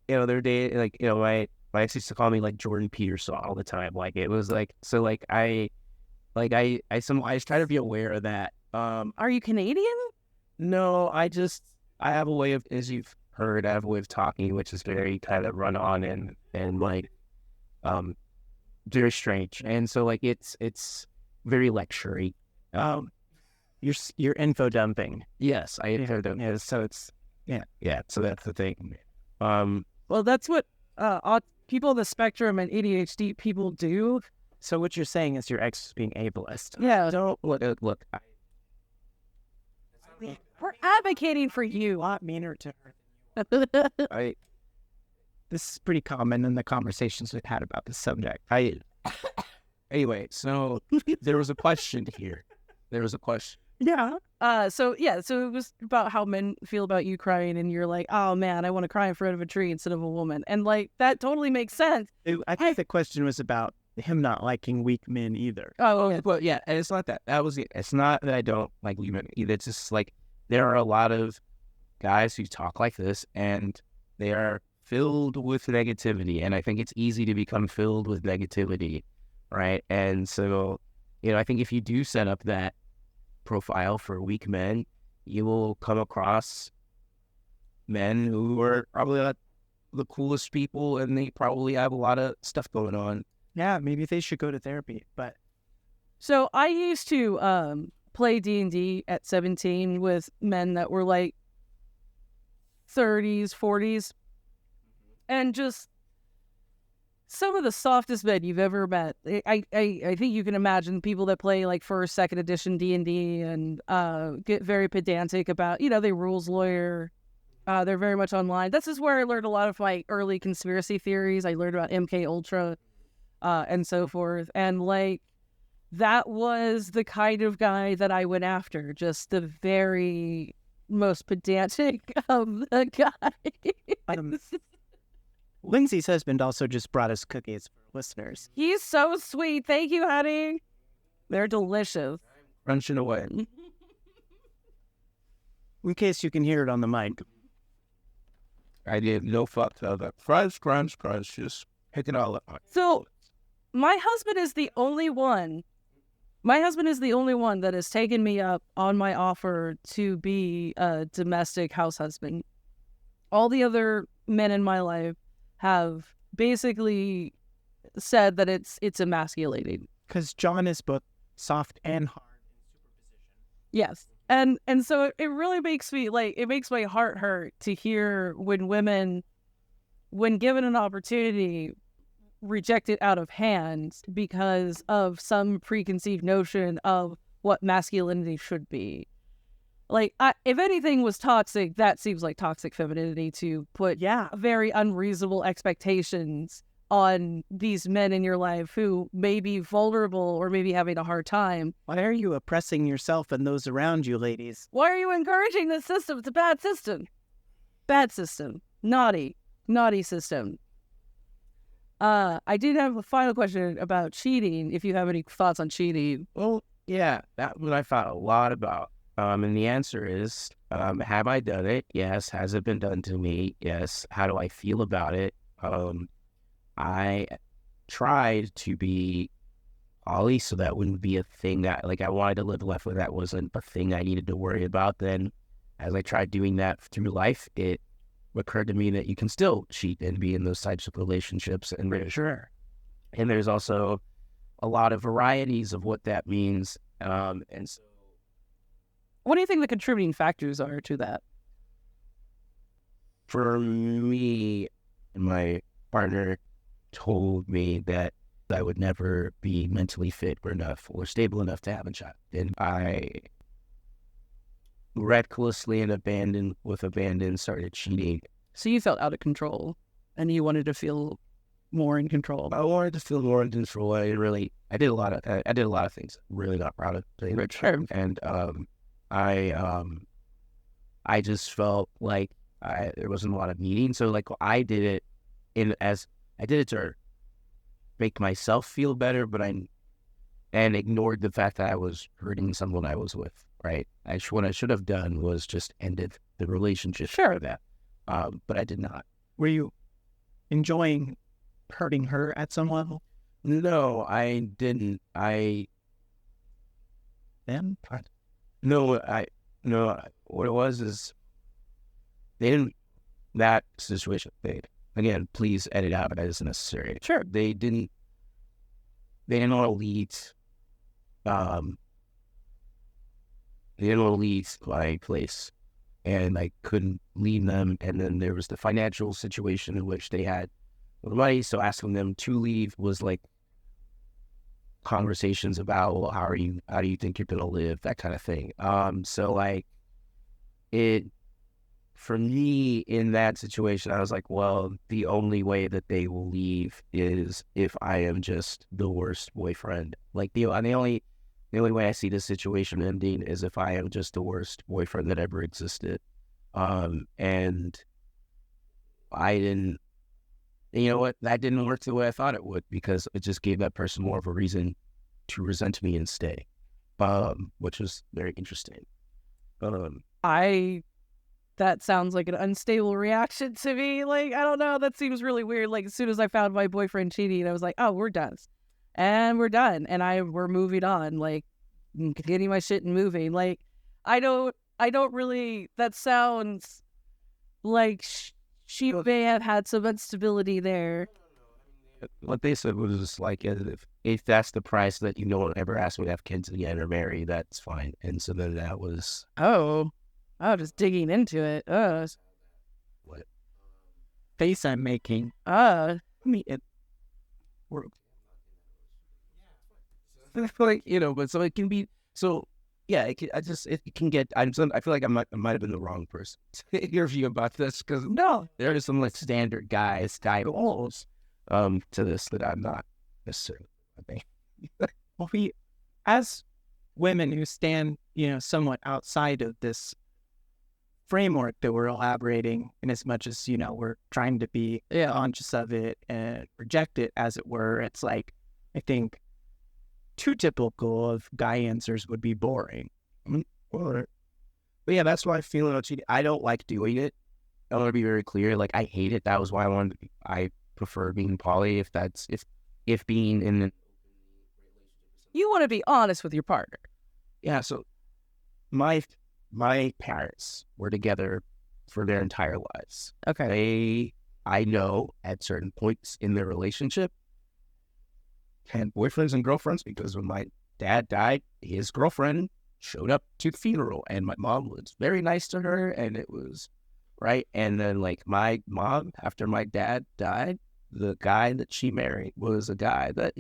there are days like, my ex used to call me like Jordan Peterson all the time. Like it was like, so like I just try to be aware of that. Are you Canadian? No, I have a way of, as you've heard, I have a way of talking, which is very kind of run on and like, very strange. And so like, it's very lectury. You're info dumping. Yes, I info dump. Yeah, so it's so that's the thing. Well, that's what people on the spectrum and ADHD people do. So what you're saying is your ex is being ableist. Yeah. Don't look. We're advocating for you. A lot meaner to her. I This is pretty common in the conversations we've had about this subject. anyway, so there was a question here. There was a question. Yeah. So it was about how men feel about you crying, and you're like, oh man, I want to cry in front of a tree instead of a woman, and like that totally makes sense. I think the question was about him not liking weak men either. Oh, yeah. Well, yeah, and it's not that. That was it. It's not that I don't like women either. It's just like there are a lot of guys who talk like this, and they are filled with negativity, and I think it's easy to become filled with negativity, right? And so, I think if you do set up that profile for weak men, you will come across men who are probably not the coolest people, and they probably have a lot of stuff going on. Yeah, maybe they should go to therapy. But So I used to play D&D at 17 with men that were like 30s, 40s, and just some of the softest men you've ever met. I think you can imagine people that play like first, second edition D&D and get very pedantic about, they rules lawyer. They're very much online. This is where I learned a lot of my early conspiracy theories. I learned about MK Ultra and so forth. And like, that was the kind of guy that I went after. Just the very most pedantic of the guys. Lindsay's husband also just brought us cookies for listeners. He's so sweet. Thank you, honey. They're delicious. Crunching away. In case you can hear it on the mic. I did no fuck to that. Crunch, crunch, crunch. Just pick it all up. So my husband is the only one that has taken me up on my offer to be a domestic house husband. All the other men in my life have basically said that it's emasculating. Because John is both soft and hard in superposition. Yes. And so it really makes me it makes my heart hurt to hear when women, when given an opportunity, reject it out of hand because of some preconceived notion of what masculinity should be. Like, if anything was toxic, that seems like toxic femininity, to put very unreasonable expectations on these men in your life who may be vulnerable or maybe having a hard time. Why are you oppressing yourself and those around you, ladies? Why are you encouraging this system? It's a bad system. Bad system. Naughty system. I did have a final question about cheating, if you have any thoughts on cheating. Well, yeah, that's what I thought a lot about. And the answer is, have I done it? Yes. Has it been done to me? Yes. How do I feel about it? I tried to be poly, so that wouldn't be a thing that, like, I wanted to live a life where that wasn't a thing I needed to worry about. Then as I tried doing that through life, it occurred to me that you can still cheat and be in those types of relationships. And Sure. And there's also a lot of varieties of what that means. And so, What do you think the contributing factors are to that? for me, my partner told me that I would never be mentally fit or enough or stable enough to have a child. And I recklessly and abandon started cheating. So you felt out of control and you wanted to feel more in control. I wanted to feel more in control. I did a lot of things I'm really not proud of. Sure. And I just felt like there wasn't a lot of meaning. So like I did it to make myself feel better, and ignored the fact that I was hurting someone I was with. Right. What I should have done was just ended the relationship. Sure. For that. But I did not. Were you enjoying hurting her at some level? No, I didn't. Then? What it was is they didn't, that situation, again, please edit out as necessary. Sure. They didn't want to lead, my place, and I couldn't leave them. And then there was the financial situation in which they had the money, so asking them to leave was like conversations about, well, how do you think you're gonna live, that kind of thing. So like it, for me in that situation, I was like, well, the only way that they will leave is if I am just the worst boyfriend. Like the only way I see this situation ending is if I am just the worst boyfriend that ever existed. And I didn't, you know what, that didn't work the way I thought it would, because it just gave that person more of a reason to resent me and stay, which was very interesting. That sounds like an unstable reaction to me. Like, I don't know. That seems really weird. Like, as soon as I found my boyfriend cheating, I was like, oh, we're done. And we're done. And we're moving on. Like, getting my shit and moving. Like, I don't really, that sounds like she may have had some instability there. What they said was just like, if that's the price that you don't ever ask me to have kids again or marry, that's fine. And so then that was... just digging into it. What? Face I'm making. I mean, like, you know, but so it can be, so yeah, it can get, I feel like I might have been the wrong person to interview about this, because no, there are some like standard guy roles to this that I'm not necessarily, I think. Well, as women who stand, somewhat outside of this framework that we're elaborating, in as much as, we're trying to be conscious of it and reject it, as it were, it's like, I think too typical of guy answers would be boring. But yeah, that's why I feel about cheating. I don't like doing it. I want to be very clear. Like, I hate it. That was why I prefer being poly. If being in the... You want to be honest with your partner. Yeah. So my parents were together for their entire lives. Okay. I know at certain points in their relationship, had boyfriends and girlfriends, because when my dad died, his girlfriend showed up to the funeral, and my mom was very nice to her, and it was right. And then, like, my mom, after my dad died, the guy that she married was a guy that,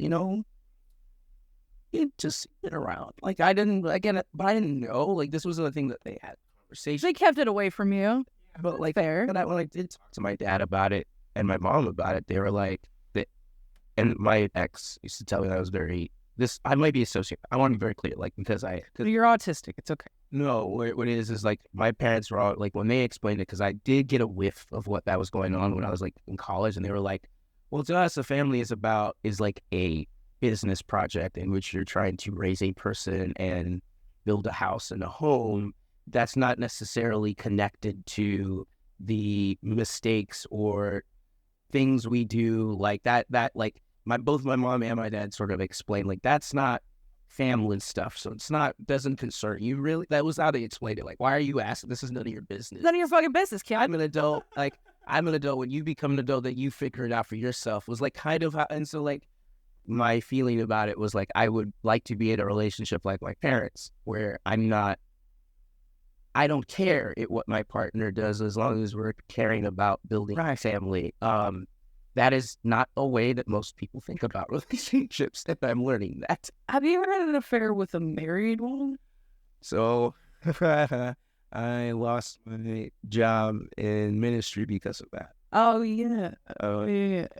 it just been around. Like, I didn't know, like, this was the thing that they had conversation. They kept it away from you. But like, fair. when I did talk to my dad about it and my mom about it, they were like, and my ex used to tell me that I was I might be a sociopath. I want to be very clear, like, because you're autistic. It's okay. No, what it is like, my parents were all like, when they explained it, because I did get a whiff of what that was going on when I was like in college, and they were like, well, to us, a family is like a business project in which you're trying to raise a person and build a house and a home. That's not necessarily connected to the mistakes or things we do, like that like both my mom and my dad sort of explained, like, that's not family stuff, so doesn't concern you, really. That was how they explained it. Like, why are you asking? This is none of your business. None of your fucking business, kid. I'm an adult. Like, I'm an adult. When you become an adult, that you figure it out for yourself, was like kind of how. And so, like, my feeling about it was like, I would like to be in a relationship like my parents, where I don't care what my partner does, as long as we're caring about building a family. That is not a way that most people think about relationships, and I'm learning that. Have you ever had an affair with a married woman? So, I lost my job in ministry because of that. Oh, yeah.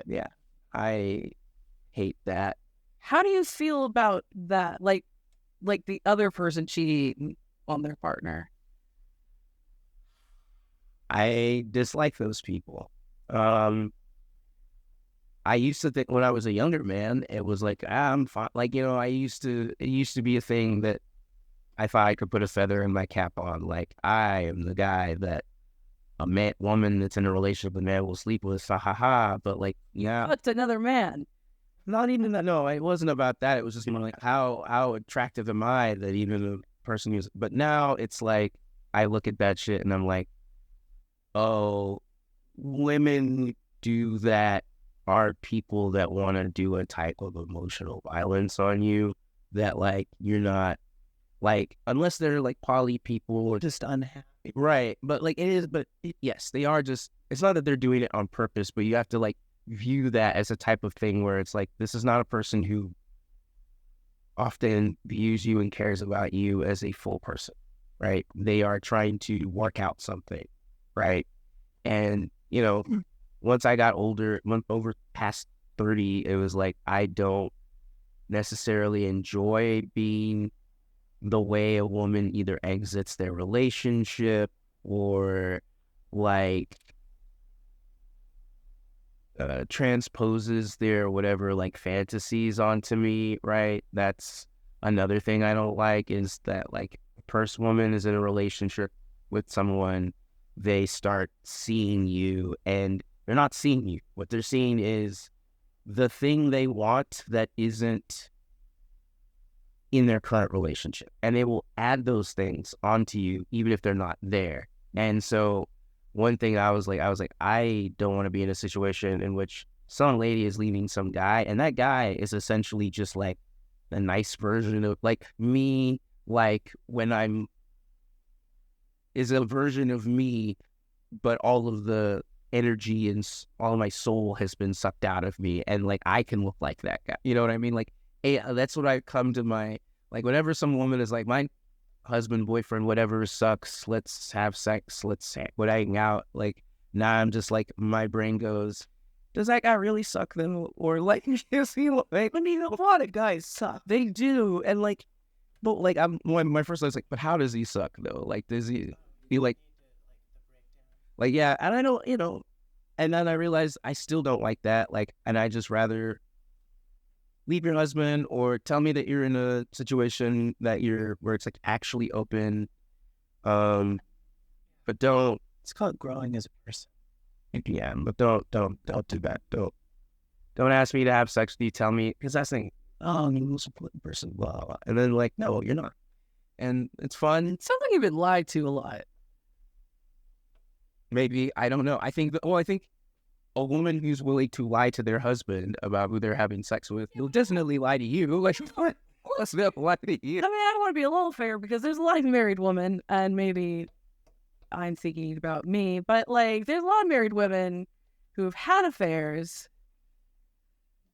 Yeah. I hate that. How do you feel about that? Like the other person cheating on their partner? I dislike those people. I used to think, when I was a younger man, it was like, I'm fine. Like, it used to be a thing that I thought I could put a feather in my cap on. Like, I am the guy that a woman that's in a relationship with a man will sleep with, ha ha ha. But like, yeah. What's another man? Not even that. No, it wasn't about that. It was just more like, how attractive am I that even a person who's, but now it's like, I look at that shit and I'm like, oh, women do that are people that want to do a type of emotional violence on you that, like, you're not, like, unless they're like poly people or just unhappy. Right. But like, yes, they are just, it's not that they're doing it on purpose, but you have to like view that as a type of thing where it's like, this is not a person who often views you and cares about you as a full person. right? They are trying to work out something, right? And, once I got older, over past 30, it was like, I don't necessarily enjoy being the way a woman either exits their relationship or like transposes their whatever like fantasies onto me, right? That's another thing I don't like, is that like a woman is in a relationship with someone, they start seeing you and they're not seeing you. What they're seeing is the thing they want that isn't in their current relationship. And they will add those things onto you even if they're not there. And so one thing I was like, I don't want to be in a situation in which some lady is leaving some guy, and that guy is essentially just like a nice version of like me, like when I'm is a version of me, but all of the energy and all of my soul has been sucked out of me, and like I can look like that guy. You know what I mean? Like, hey, that's what I've come to my, like whenever some woman is like, my husband, boyfriend, whatever sucks, let's have sex, let's hang out. Like now I'm just like, my brain goes, does that guy really suck though? Or like, is he like, I mean, a lot of guys suck. They do. And like, but like, my first thought was like, but how does he suck though? Like, does he like, yeah. And I don't, and then I realized I still don't like that. Like, and I just rather leave your husband or tell me that you're in a situation that where it's like actually open. But don't, It's called growing as a person. yeah, but don't do that. Don't ask me to have sex with you. Tell me, because that's the thing. Oh, I'm the most important person, blah, blah. And then like, no, you're not. And it's fun. It sounds like you've been lied to a lot. Maybe, I don't know. I think a woman who's willing to lie to their husband about who they're having sex with will definitely lie to you. Like, what? Let's not lie to you. I mean, I don't want to be a little fair because there's a lot of married women, and maybe I'm thinking about me, but like there's a lot of married women who've had affairs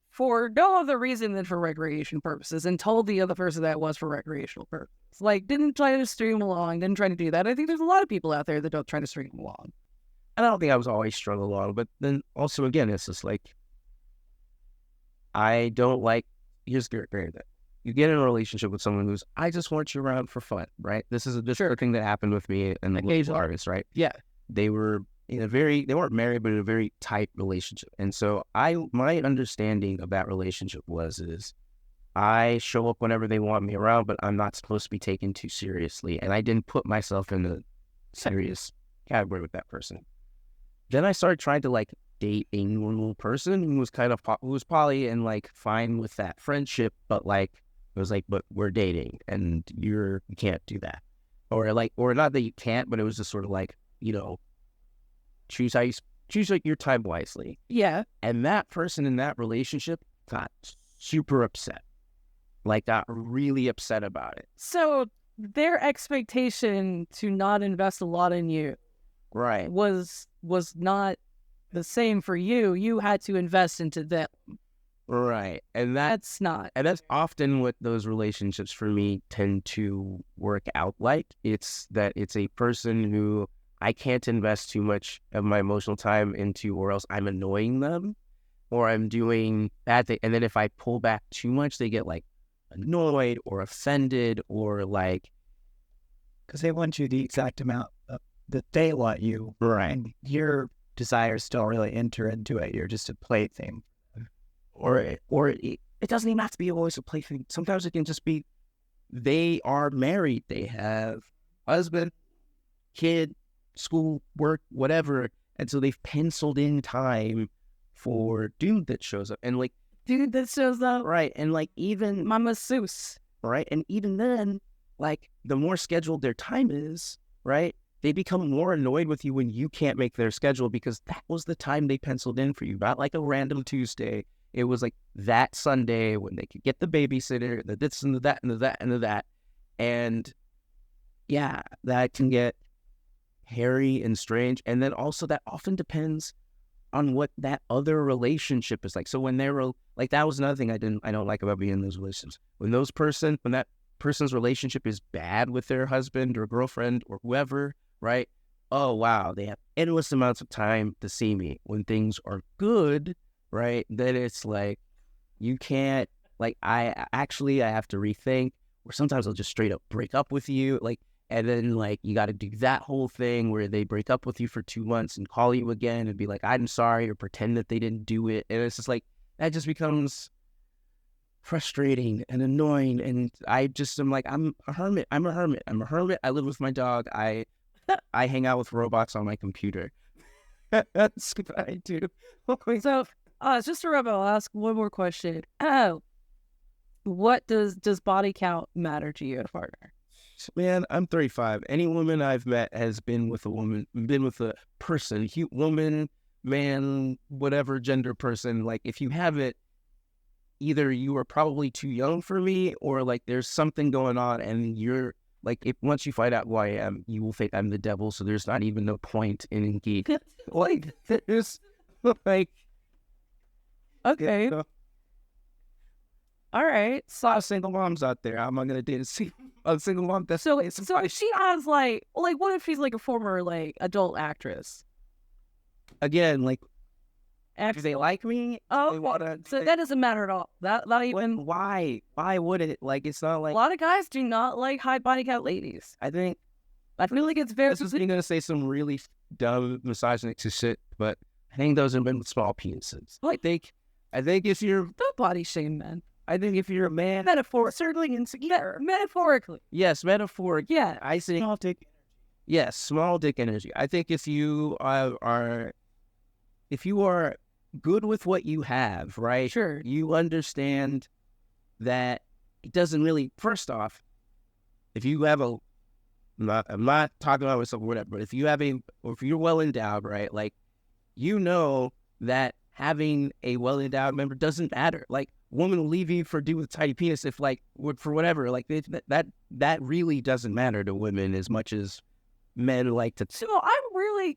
for no other reason than for recreation purposes, and told the other person that was for recreational purposes. Like, didn't try to string them along, didn't try to do that. I think there's a lot of people out there that don't try to string them along. And I don't think I was always strung along, but then also, again, it's just like, I don't like, here's the thing, you get in a relationship with someone who's, I just want you around for fun, right? This is a thing that happened with me and the local artists, right? Yeah. They were they weren't married, but in a very tight relationship. And so my understanding of that relationship is I show up whenever they want me around, but I'm not supposed to be taken too seriously. And I didn't put myself in a serious category with that person. Then I started trying to like date a normal person who was who was poly and like fine with that friendship, but like it was like, but we're dating and you can't do that, or not that you can't, but it was just sort of like, choose like your time wisely. Yeah. And that person in that relationship got super upset, like got really upset about it. So their expectation to not invest a lot in you, right, was not the same for you. You had to invest into them. Right. And that's often what those relationships for me tend to work out like. It's that it's a person who I can't invest too much of my emotional time into, or else I'm annoying them or I'm doing bad things. And then if I pull back too much, they get like annoyed or offended or like, because they want you the exact amount that they want you. Right. And your desires don't really enter into it. You're just a plaything. Or it doesn't even have to be always a plaything. Sometimes it can just be they are married. They have husband, kid, school, work, whatever. And so they've penciled in time for dude that shows up. And like, dude that shows up. Right. And like even my masseuse. Right. And even then, like the more scheduled their time is, right, they become more annoyed with you when you can't make their schedule because that was the time they penciled in for you. Not like a random Tuesday. It was like that Sunday when they could get the babysitter, the this and the that and the that and the that. And yeah, that can get hairy and strange. And then also that often depends on what that other relationship is like. So when they're like, that was another thing I don't like about being in those relationships. When that person's relationship is bad with their husband or girlfriend or whoever, right? Oh, wow, they have endless amounts of time to see me. When things are good, right, then it's like, you can't, like, I have to rethink, or sometimes I'll just straight up break up with you, like, and then, like, you got to do that whole thing where they break up with you for 2 months and call you again and be like, I'm sorry, or pretend that they didn't do it. And it's just like, that just becomes frustrating and annoying. And I just am like, I'm a hermit. I live with my dog. I hang out with robots on my computer. That's what I do. So, just to wrap up, I'll ask one more question. What does body count matter to you, a partner? Man, I'm 35. Any woman I've met has been with a person, woman, man, whatever gender person. Like, if you have it, either you are probably too young for me, or like there's something going on, and you're like, if once you find out who I am, you will think I'm the devil. So there's not even no point in engaging. Like, there's like, okay. You know, all right. So single moms out there. I'm not gonna date a single mom. So if she has like what if she's like a former like adult actress? Again, like, do they like me? Oh, so that doesn't matter at all. That not even. Why would it? Like, it's not like, a lot of guys do not like high body count ladies. I feel like it's very. This is gonna say some really dumb misogynistic shit, but I think those are men with small penises. I think if you're, don't body shame men. I think if you're a man, certainly insecure. Metaphorically. Yes, metaphorically. Yeah. I think small dick. Yes, small dick energy. I think if you are good with what you have, right? Sure. You understand that it doesn't really. First off, if you have I'm not talking about myself or whatever, but if you're well endowed, right? Like, you know that having a well endowed member doesn't matter. Like, woman will leave you for a dude with a tiny penis if, like, for whatever. Like, that really doesn't matter to women as much as men like to. So I'm really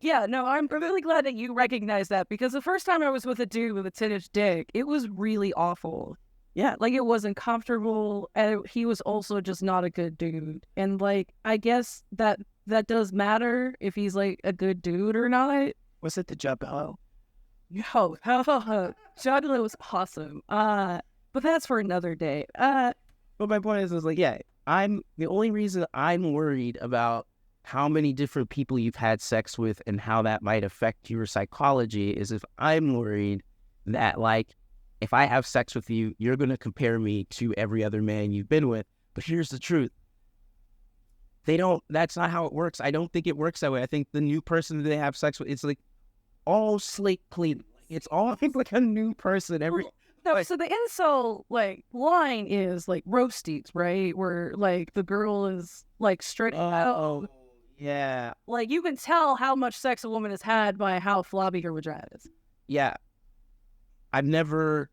glad that you recognize that, because the first time I was with a dude with a 10-inch dick, it was really awful. Yeah, like, it wasn't comfortable, and he was also just not a good dude. And like, I guess that does matter if he's like a good dude or not. Was it the Jabba? No, Juggalo was awesome. But that's for another day. But my point is like, yeah, the only reason I'm worried about how many different people you've had sex with and how that might affect your psychology is if I'm worried that, like, if I have sex with you, you're going to compare me to every other man you've been with. But here's the truth. That's not how it works. I don't think it works that way. I think the new person that they have sex with, it's like all slate clean. It's all like a new person every. No, so the incel like line is like roasties, right? Where like the girl is like straight out. Oh, yeah. Like, you can tell how much sex a woman has had by how floppy her vagina is. Yeah. I've never.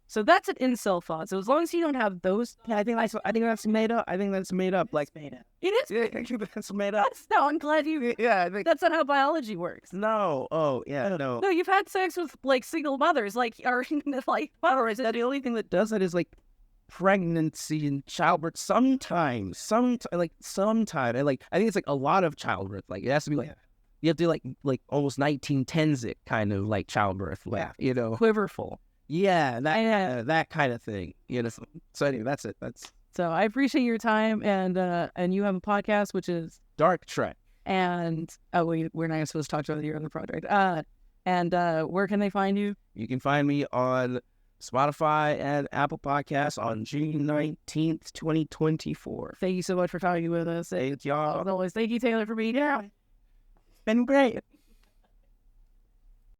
So that's an incel thought. So as long as you don't have those, I think that's made up. I think that's made up. Like, it is. Yeah, that's made up. No, I'm glad you. Yeah, I think that's not how biology works. No. Oh, yeah. No. No, you've had sex with like single mothers, like, or like, or is that the only thing that does that is like pregnancy and childbirth? Sometimes, and like I think it's like a lot of childbirth. Like, it has to be like you have to do like almost 1910s it kind of like childbirth. Like, you know, quiverful. Yeah, that kind of thing. You know. So anyway, that's it. So I appreciate your time, and you have a podcast which is Dark Trek. And we're not supposed to talk about your other project. And where can they find you? You can find me on Spotify and Apple Podcasts on June 19th, 2024. Thank you so much for talking with us. Thank y'all. As always, thank you, Taylor, for being here. Been great.